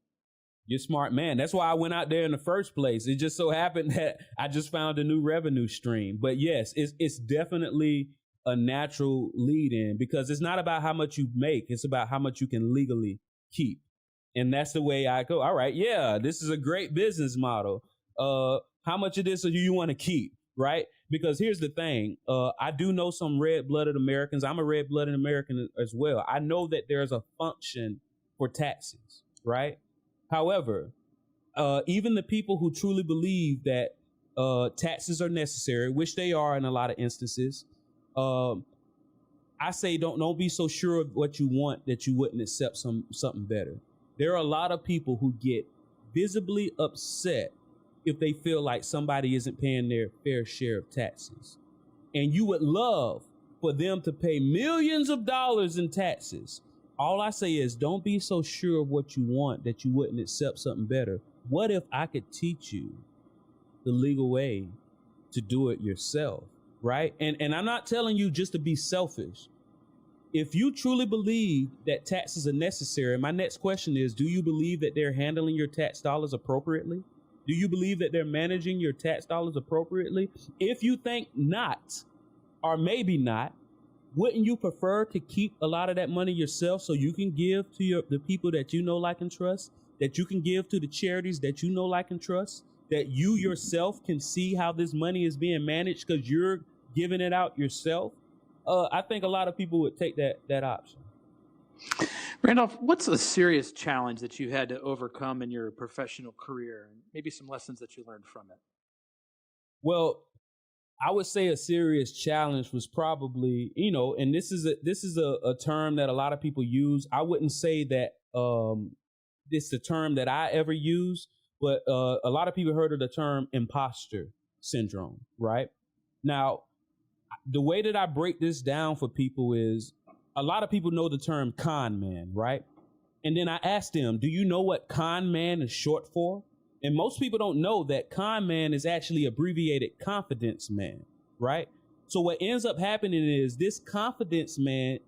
You're smart, man. That's why I went out there in the first place. It just so happened that I just found a new revenue stream. But yes, it's definitely a natural lead in, because it's not about how much you make. It's about how much you can legally keep. And that's the way I go. All right, yeah, this is a great business model. How much of this do you want to keep, right? Because here's the thing. I do know some red-blooded Americans. I'm a red-blooded American as well. I know that there's a function for taxes, right? However, even the people who truly believe that taxes are necessary, which they are in a lot of instances, I say don't be so sure of what you want that you wouldn't accept something better. There are a lot of people who get visibly upset if they feel like somebody isn't paying their fair share of taxes. And you would love for them to pay millions of dollars in taxes. All I say is don't be so sure of what you want that you wouldn't accept something better. What if I could teach you the legal way to do it yourself, right? And I'm not telling you just to be selfish. If you truly believe that taxes are necessary, my next question is, do you believe that they're handling your tax dollars appropriately? Do you believe that they're managing your tax dollars appropriately? If you think not, or maybe not, wouldn't you prefer to keep a lot of that money yourself so you can give to the people that you know, like, and trust, that you can give to the charities that you know, like, and trust, that you yourself can see how this money is being managed because you're giving it out yourself? I think a lot of people would take that option. Randolph, what's a serious challenge that you had to overcome in your professional career, and maybe some lessons that you learned from it? Well, I would say a serious challenge was probably, and this is a term that a lot of people use. I wouldn't say that this is a term that I ever use, but a lot of people heard of the term impostor syndrome, right? Now, the way that I break this down for people is, a lot of people know the term con man, right? And then I asked them, do you know what con man is short for? And most people don't know that con man is actually abbreviated confidence man, right? So what ends up happening is this confidence man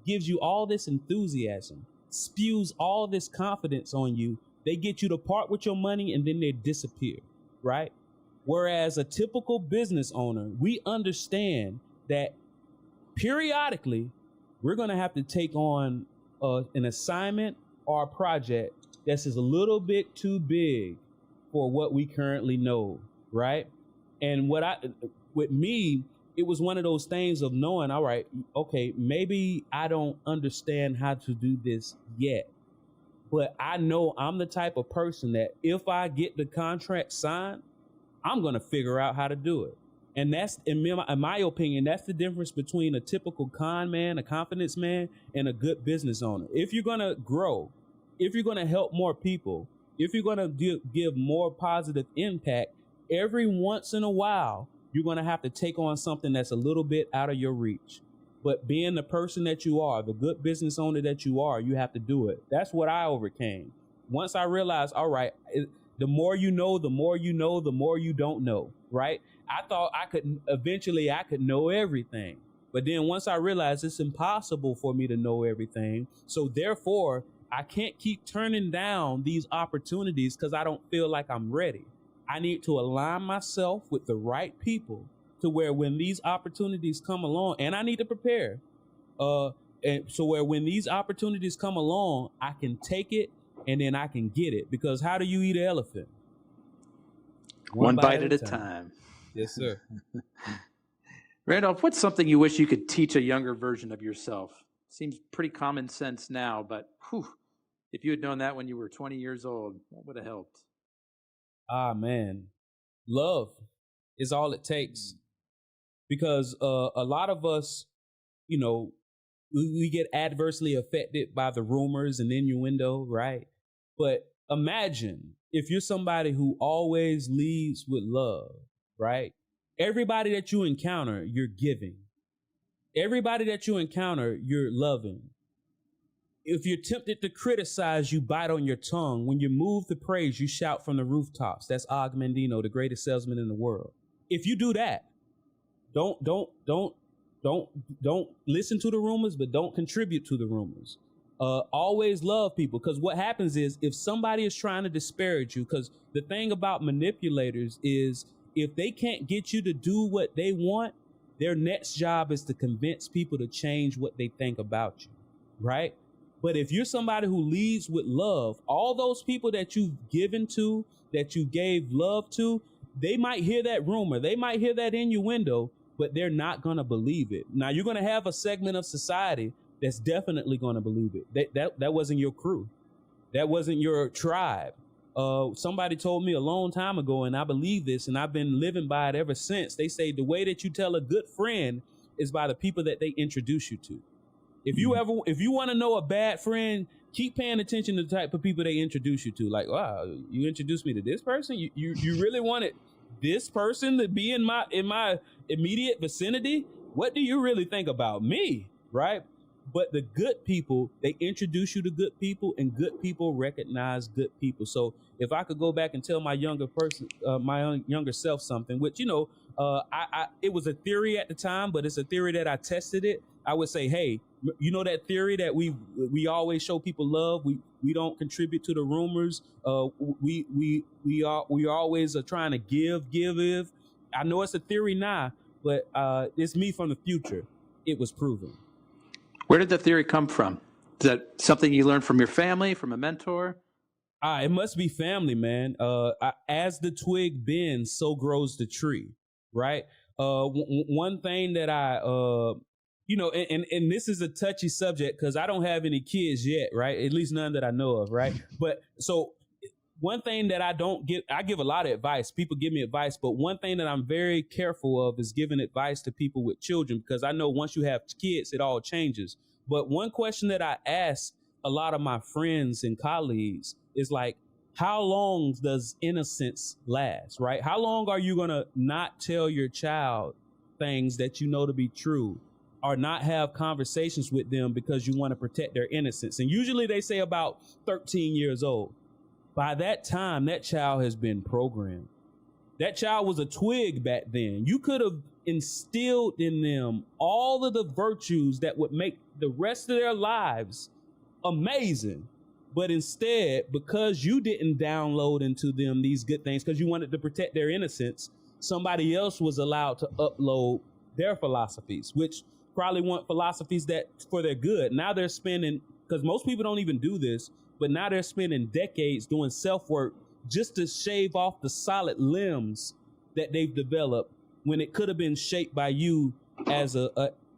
gives you all this enthusiasm, spews all this confidence on you. They get you to part with your money and then they disappear, right? Whereas a typical business owner, we understand that periodically we're going to have to take on an assignment or a project that's just a little bit too big for what we currently know, right? And with me, it was one of those things of knowing, all right, okay, maybe I don't understand how to do this yet, but I know I'm the type of person that if I get the contract signed, I'm going to figure out how to do it. And that's, in my opinion, that's the difference between a typical con man, a confidence man, and a good business owner. If you're going to grow, if you're going to help more people, if you're going to give more positive impact, every once in a while, you're going to have to take on something that's a little bit out of your reach. But being the person that you are, the good business owner that you are, you have to do it. That's what I overcame. Once I realized, all right, the more you know, the more you know, the more you don't know, right? I thought I could know everything. But then once I realized it's impossible for me to know everything, so therefore I can't keep turning down these opportunities because I don't feel like I'm ready. I need to align myself with the right people to where when these opportunities come along, and I need to prepare, and so where when these opportunities come along, I can take it and then I can get it. Because how do you eat an elephant? One bite at a time. Yes, sir. Randolph, what's something you wish you could teach a younger version of yourself? Seems pretty common sense now, but if you had known that when you were 20 years old, that would have helped. Ah, man. Love is all it takes. Because a lot of us, we get adversely affected by the rumors and innuendo, right? But imagine if you're somebody who always leads with love, right? Everybody that you encounter, you're giving. Everybody that you encounter, you're loving. If you're tempted to criticize, you bite on your tongue. When you're moved to praise, you shout from the rooftops. That's Og Mandino, the greatest salesman in the world. If you do that, don't listen to the rumors, but don't contribute to the rumors. Always love people, because what happens is if somebody is trying to disparage you, because the thing about manipulators is if they can't get you to do what they want, their next job is to convince people to change what they think about you, right? But if you're somebody who leads with love, all those people that you've given to, that you gave love to, they might hear that rumor, they might hear that innuendo, but they're not going to believe it. Now, you're going to have a segment of society that's definitely going to believe it. That wasn't your crew. That wasn't your tribe. Somebody told me a long time ago, and I believe this, and I've been living by it ever since. They say the way that you tell a good friend is by the people that they introduce you to. If you want to know a bad friend, keep paying attention to the type of people they introduce you to. Like, wow, you introduced me to this person? You really wanted this person to be in my immediate vicinity? What do you really think about me, right? But the good people, they introduce you to good people, and good people recognize good people. So if I could go back and tell my younger self something, which, it was a theory at the time, but it's a theory that I tested it. I would say, hey, you know that theory that we always show people love? We don't contribute to the rumors. We are always trying to give. I know it's a theory now, but it's me from the future. It was proven. Where did the theory come from? Is that something you learned from your family, from a mentor? It must be family, man. As the twig bends, so grows the tree, right? One thing that I, and this is a touchy subject because I don't have any kids yet, right? At least none that I know of, right? But so one thing that I give a lot of advice. People give me advice, but one thing that I'm very careful of is giving advice to people with children, because I know once you have kids, it all changes. But one question that I ask a lot of my friends and colleagues is like, how long does innocence last, right? How long are you going to not tell your child things that you know to be true, or not have conversations with them because you want to protect their innocence? And usually they say about 13 years old. By that time, that child has been programmed. That child was a twig back then. You could have instilled in them all of the virtues that would make the rest of their lives amazing. But instead, because you didn't download into them these good things, because you wanted to protect their innocence, somebody else was allowed to upload their philosophies, which probably want philosophies that for their good. Now they're spending, because most people don't even do this, but now they're spending decades doing self-work just to shave off the solid limbs that they've developed when it could have been shaped by you as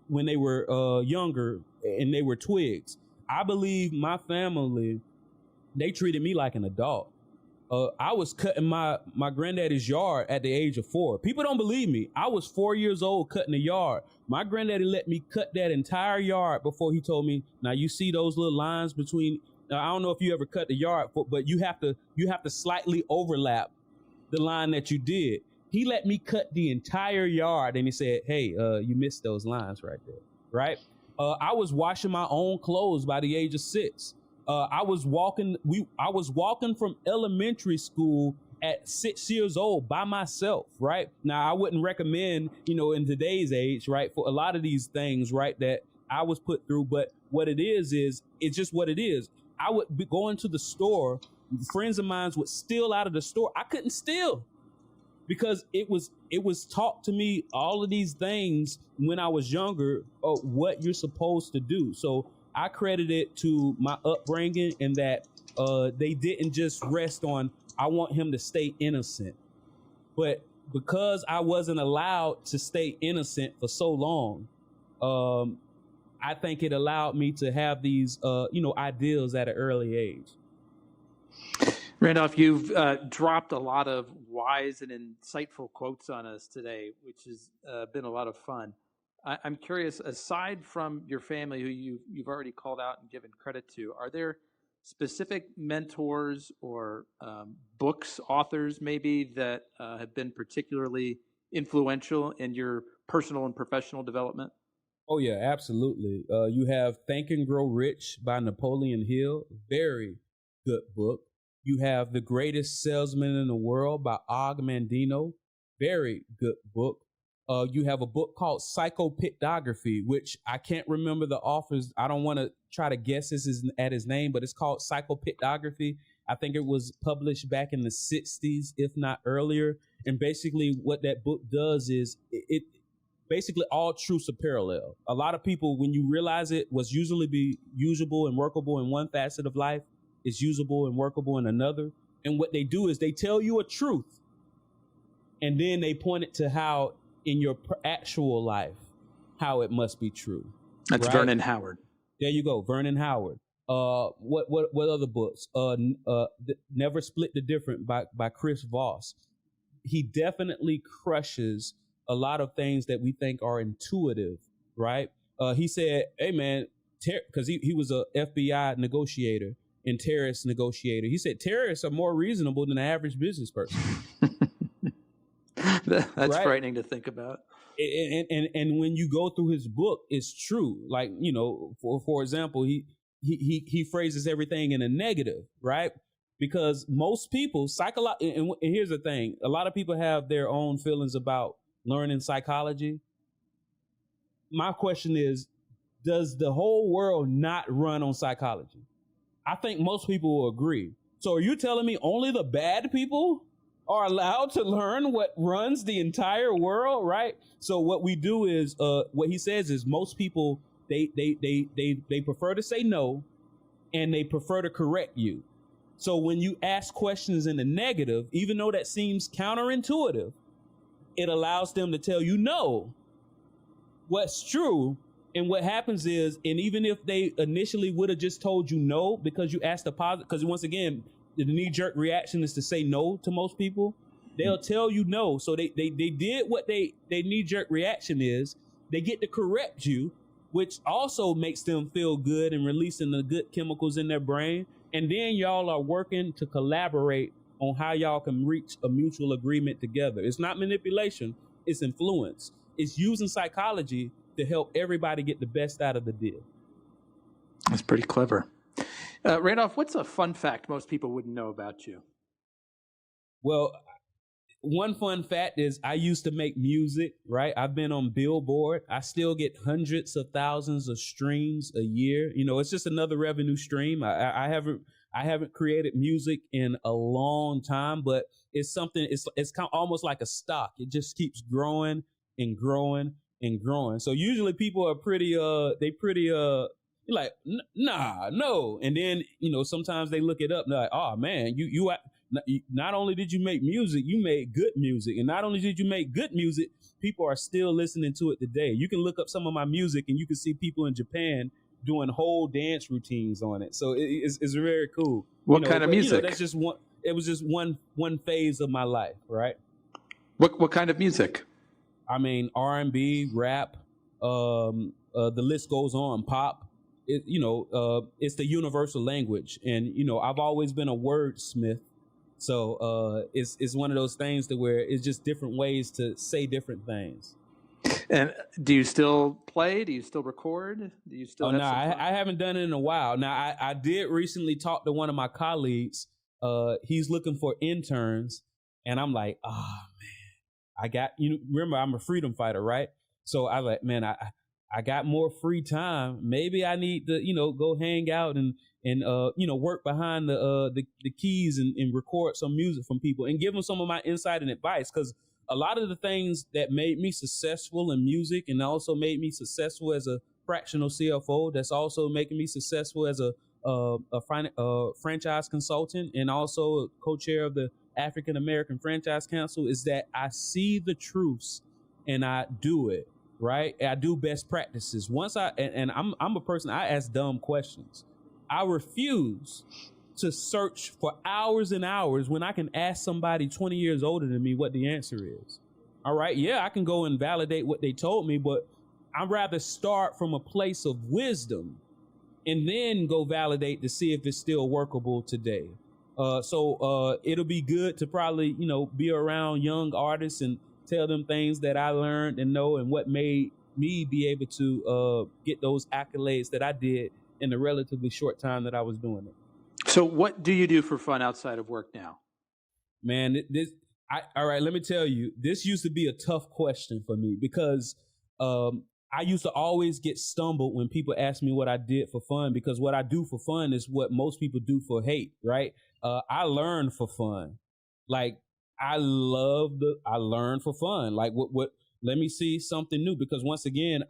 when they were younger and they were twigs. I believe my family, they treated me like an adult. I was cutting my granddaddy's yard at the age of 4. People don't believe me. I was 4 years old cutting the yard. My granddaddy let me cut that entire yard before he told me, now you see those little lines between, I don't know if you ever cut the yard, but you have to slightly overlap the line that you did. He let me cut the entire yard and he said, hey, you missed those lines right there, right? I was washing my own clothes by the age of 6. I was walking from elementary school at 6 years old by myself, right? Now, I wouldn't recommend, in today's age, right, for a lot of these things, right, that I was put through. But what it is it's just what it is. I would be going to the store. Friends of mine would steal out of the store. I couldn't steal because it was taught to me all of these things when I was younger of what you're supposed to do. So I credit it to my upbringing and that they didn't just rest on, I want him to stay innocent. But because I wasn't allowed to stay innocent for so long, I think it allowed me to have these, ideals at an early age. Randolph, you've dropped a lot of wise and insightful quotes on us today, which has been a lot of fun. I'm curious, aside from your family, who you've already called out and given credit to, are there specific mentors or books, authors maybe, that have been particularly influential in your personal and professional development? Oh, yeah, absolutely. You have Think and Grow Rich by Napoleon Hill. Very good book. You have The Greatest Salesman in the World by Og Mandino. Very good book. You have a book called Psychopictography, which I can't remember the author's. I don't want to try to guess at his name, but it's called Psychopictography. I think it was published back in the 60s, if not earlier. And basically what that book does is it basically all truths are parallel. A lot of people, when you realize it, was usually be usable and workable in one facet of life is usable and workable in another. And what they do is they tell you a truth, and then they point it to how in your actual life, how it must be true. That's right? Vernon Howard. There you go, Vernon Howard. What other books? Never Split the Difference by Chris Voss. He definitely crushes a lot of things that we think are intuitive, right? He said, hey man, because he was a FBI negotiator and terrorist negotiator. He said terrorists are more reasonable than the average business person. That's right? Frightening to think about. And when you go through his book, it's true. Like, for example, he phrases everything in a negative, right? Because most people and here's the thing, a lot of people have their own feelings about learning psychology. My question is, does the whole world not run on psychology? I think most people will agree. So are you telling me only the bad people are allowed to learn what runs the entire world, right? So what we do is, what he says is most people, they prefer to say no, and they prefer to correct you. So when you ask questions in the negative, even though that seems counterintuitive, it allows them to tell you no, what's true. And what happens is, and even if they initially would have just told you no because you asked a positive, because once again, the knee-jerk reaction is to say no to most people. They'll tell you no. So they did what their knee-jerk reaction is. They get to correct you, which also makes them feel good and releasing the good chemicals in their brain. And then y'all are working to collaborate on how y'all can reach a mutual agreement together. It's not manipulation, it's influence. It's using psychology to help everybody get the best out of the deal. That's pretty clever. Randolph, what's a fun fact most people wouldn't know about you? Well, one fun fact is I used to make music, right? I've been on Billboard. I still get hundreds of thousands of streams a year. You know, it's just another revenue stream. I haven't created music in a long time, but it's something, it's kind of almost like a stock. It just keeps growing and growing and growing. So usually people are pretty like, nah, no. And then, you know, sometimes they look it up and they're like, oh man, you not only did you make music, you made good music. And not only did you make good music, people are still listening to it today. You can look up some of my music and you can see people in Japan doing whole dance routines on it. So it's very cool. What kind of music? That's just one. It was just one phase of my life, right? What kind of music? I mean, R&B, rap, the list goes on, pop. It's the universal language. And, you know, I've always been a wordsmith. So it's one of those things to where it's just different ways to say different things. And do you still play? Do you still record? Do you still? No, I haven't done it in a while. Now, I did recently talk to one of my colleagues. He's looking for interns. And I'm like, oh, man, remember, I'm a freedom fighter, right? So I like, man, I got more free time. Maybe I need to, go hang out and work behind the keys and record some music from people and give them some of my insight and advice. Because a lot of the things that made me successful in music and also made me successful as a fractional CFO, that's also making me successful as a franchise consultant and also co-chair of the African American Franchise Council, is that I see the truths and I do it. Right? I do best practices. I'm a person, I ask dumb questions. I refuse to search for hours and hours when I can ask somebody 20 years older than me what the answer is. All right. Yeah, I can go and validate what they told me, but I'd rather start from a place of wisdom and then go validate to see if it's still workable today. So it'll be good to probably, be around young artists and tell them things that I learned and know and what made me be able to get those accolades that I did in the relatively short time that I was doing it. So what do you do for fun outside of work now? Man, all right, let me tell you, this used to be a tough question for me because I used to always get stumbled when people ask me what I did for fun, because what I do for fun is what most people do for hate, right? I learn for fun. Like, I learn for fun. Like let me see something new, because once again,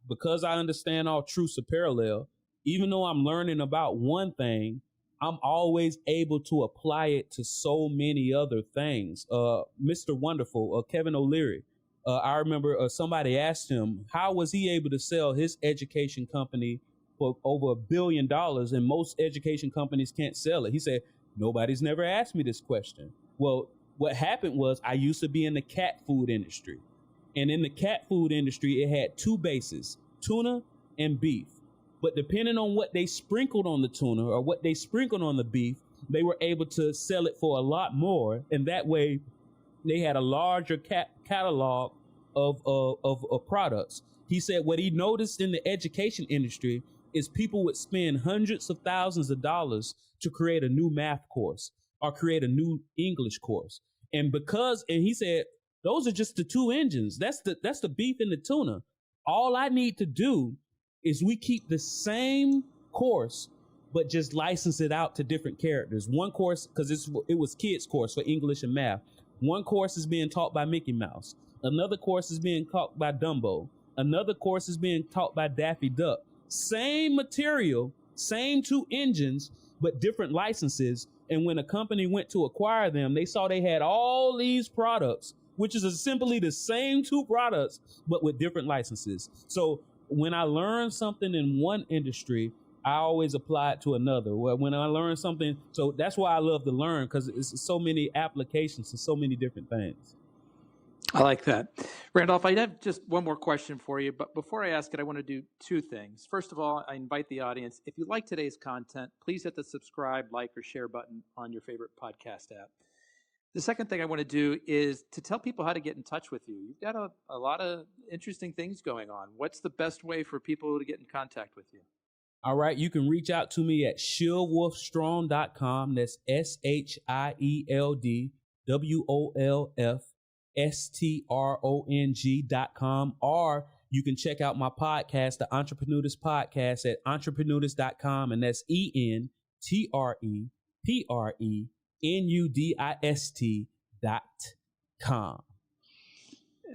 because I understand all truths are parallel, even though I'm learning about one thing, I'm always able to apply it to so many other things. Mr. Wonderful, Kevin O'Leary, I remember somebody asked him, how was he able to sell his education company for over $1 billion and most education companies can't sell it? He said, nobody's never asked me this question. Well, what happened was I used to be in the cat food industry. And in the cat food industry, it had two bases, tuna and beef. But depending on what they sprinkled on the tuna or what they sprinkled on the beef, they were able to sell it for a lot more. And that way, they had a larger catalog of products. He said what he noticed in the education industry is people would spend hundreds of thousands of dollars to create a new math course or create a new English course. And he said, those are just the two engines. That's the beef and the tuna. All I need to do is we keep the same course but just license it out to different characters. One course, because it was kids course for English and math. One course is being taught by Mickey Mouse. Another course is being taught by Dumbo. Another course is being taught by Daffy Duck. Same material, same 2 engines, but different licenses. And when a company went to acquire them, they saw they had all these products, which is simply the same 2 products, but with different licenses. So when I learn something in one industry, I always apply it to another. Well, when I learn something, so that's why I love to learn, because it's so many applications to so many different things. I like that. Randolph, I have just one more question for you, but before I ask it, I want to do 2 things. First of all, I invite the audience, if you like today's content, please hit the subscribe, like, or share button on your favorite podcast app. The second thing I want to do is to tell people how to get in touch with you. You've got a lot of interesting things going on. What's the best way for people to get in contact with you? All right. You can reach out to me at ShieldWolfStrong.com. That's ShieldWolfStrong.com. Or you can check out my podcast, the Entrepreneurship Podcast, at Entrepreneurship.com. And that's ENTREPRENUDIST.com.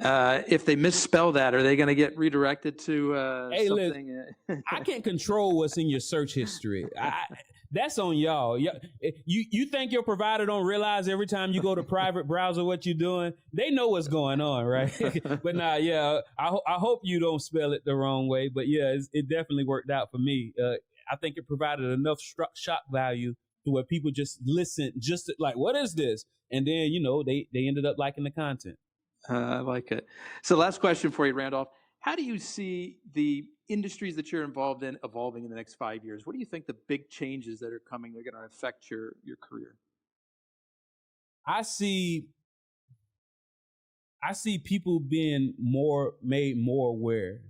If they misspell that, are they going to get redirected to something? I can't control what's in your search history. That's on y'all. You think your provider don't realize every time you go to private browser what you're doing? They know what's going on, right? But I hope you don't spell it the wrong way. But yeah, it definitely worked out for me. I think it provided enough shock value to where people just listen, just like, what is this? And then, they ended up liking the content. I like it. So last question for you, Randolph. How do you see the industries that you're involved in evolving in the next 5 years? What do you think the big changes that are coming are going to affect your career? I see people being made more aware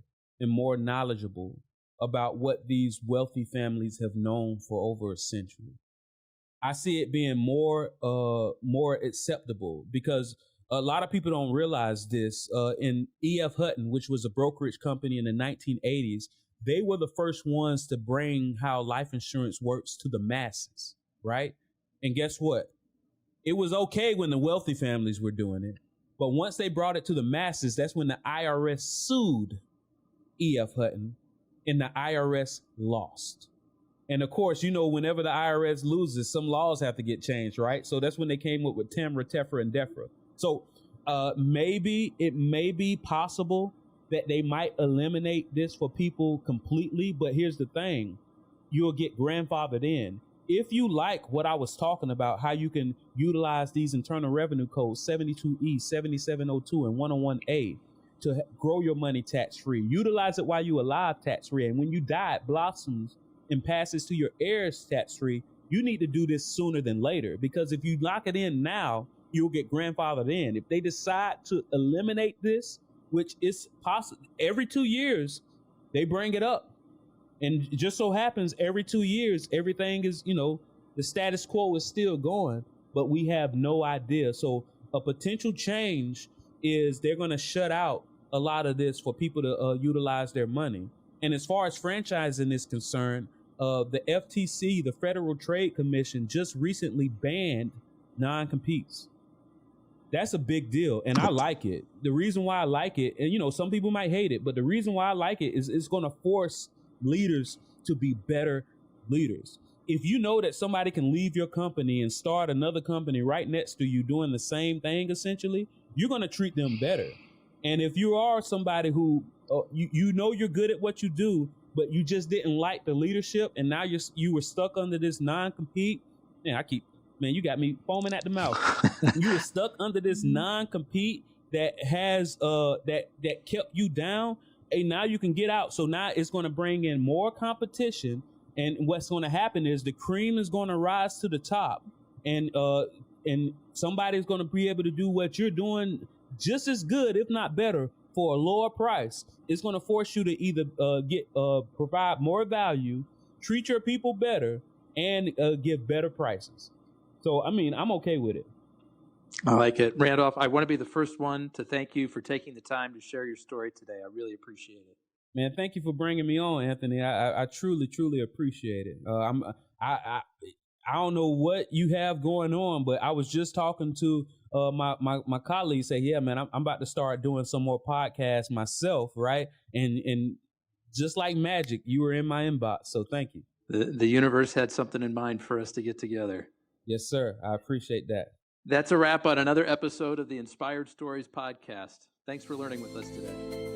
and more knowledgeable about what these wealthy families have known for over a century. I see it being more acceptable, because a lot of people don't realize this. In E.F. Hutton, which was a brokerage company in the 1980s, they were the first ones to bring how life insurance works to the masses, right? And guess what? It was okay when the wealthy families were doing it. But once they brought it to the masses, that's when the IRS sued E.F. Hutton, and the IRS lost. And of course, whenever the IRS loses, some laws have to get changed, right? So that's when they came up with TEMRA, TEFRA, and DEFRA. So maybe it may be possible that they might eliminate this for people completely. But here's the thing. You'll get grandfathered in. If you like what I was talking about, how you can utilize these Internal Revenue Codes, 72E, 7702, and 101A, to grow your money tax-free. Utilize it while you're alive tax-free. And when you die, it blossoms and passes to your heirs tax-free. You need to do this sooner than later, because if you lock it in now, you'll get grandfathered in. If they decide to eliminate this, which is possible, every 2 years, they bring it up. And it just so happens every 2 years, everything is, the status quo is still going, but we have no idea. So a potential change is they're going to shut out a lot of this for people to utilize their money. And as far as franchising is concerned, the FTC, the Federal Trade Commission, just recently banned non-competes. That's a big deal, and I like it. The reason why I like it, and some people might hate it, but the reason why I like it is it's going to force leaders to be better leaders. If you know that somebody can leave your company and start another company right next to you doing the same thing, essentially, you're going to treat them better. And if you are somebody who you're good at what you do, but you just didn't like the leadership, and now you were stuck under this non-compete, man, you got me foaming at the mouth. You were stuck under this non-compete that has that kept you down, and now you can get out. So now it's going to bring in more competition, and what's going to happen is the cream is going to rise to the top, and somebody's going to be able to do what you're doing just as good, if not better, for a lower price. It's going to force you to either provide more value, treat your people better, and give better prices. So, I'm okay with it. I like it. Randolph, I want to be the first one to thank you for taking the time to share your story today. I really appreciate it. Man, thank you for bringing me on, Anthony. I truly, truly appreciate it. I don't know what you have going on, but I was just talking to my colleague. Say, yeah, man, I'm about to start doing some more podcasts myself, right? And just like magic, you were in my inbox. So thank you. The universe had something in mind for us to get together. Yes, sir. I appreciate that. That's a wrap on another episode of the Inspired Stories podcast. Thanks for learning with us today.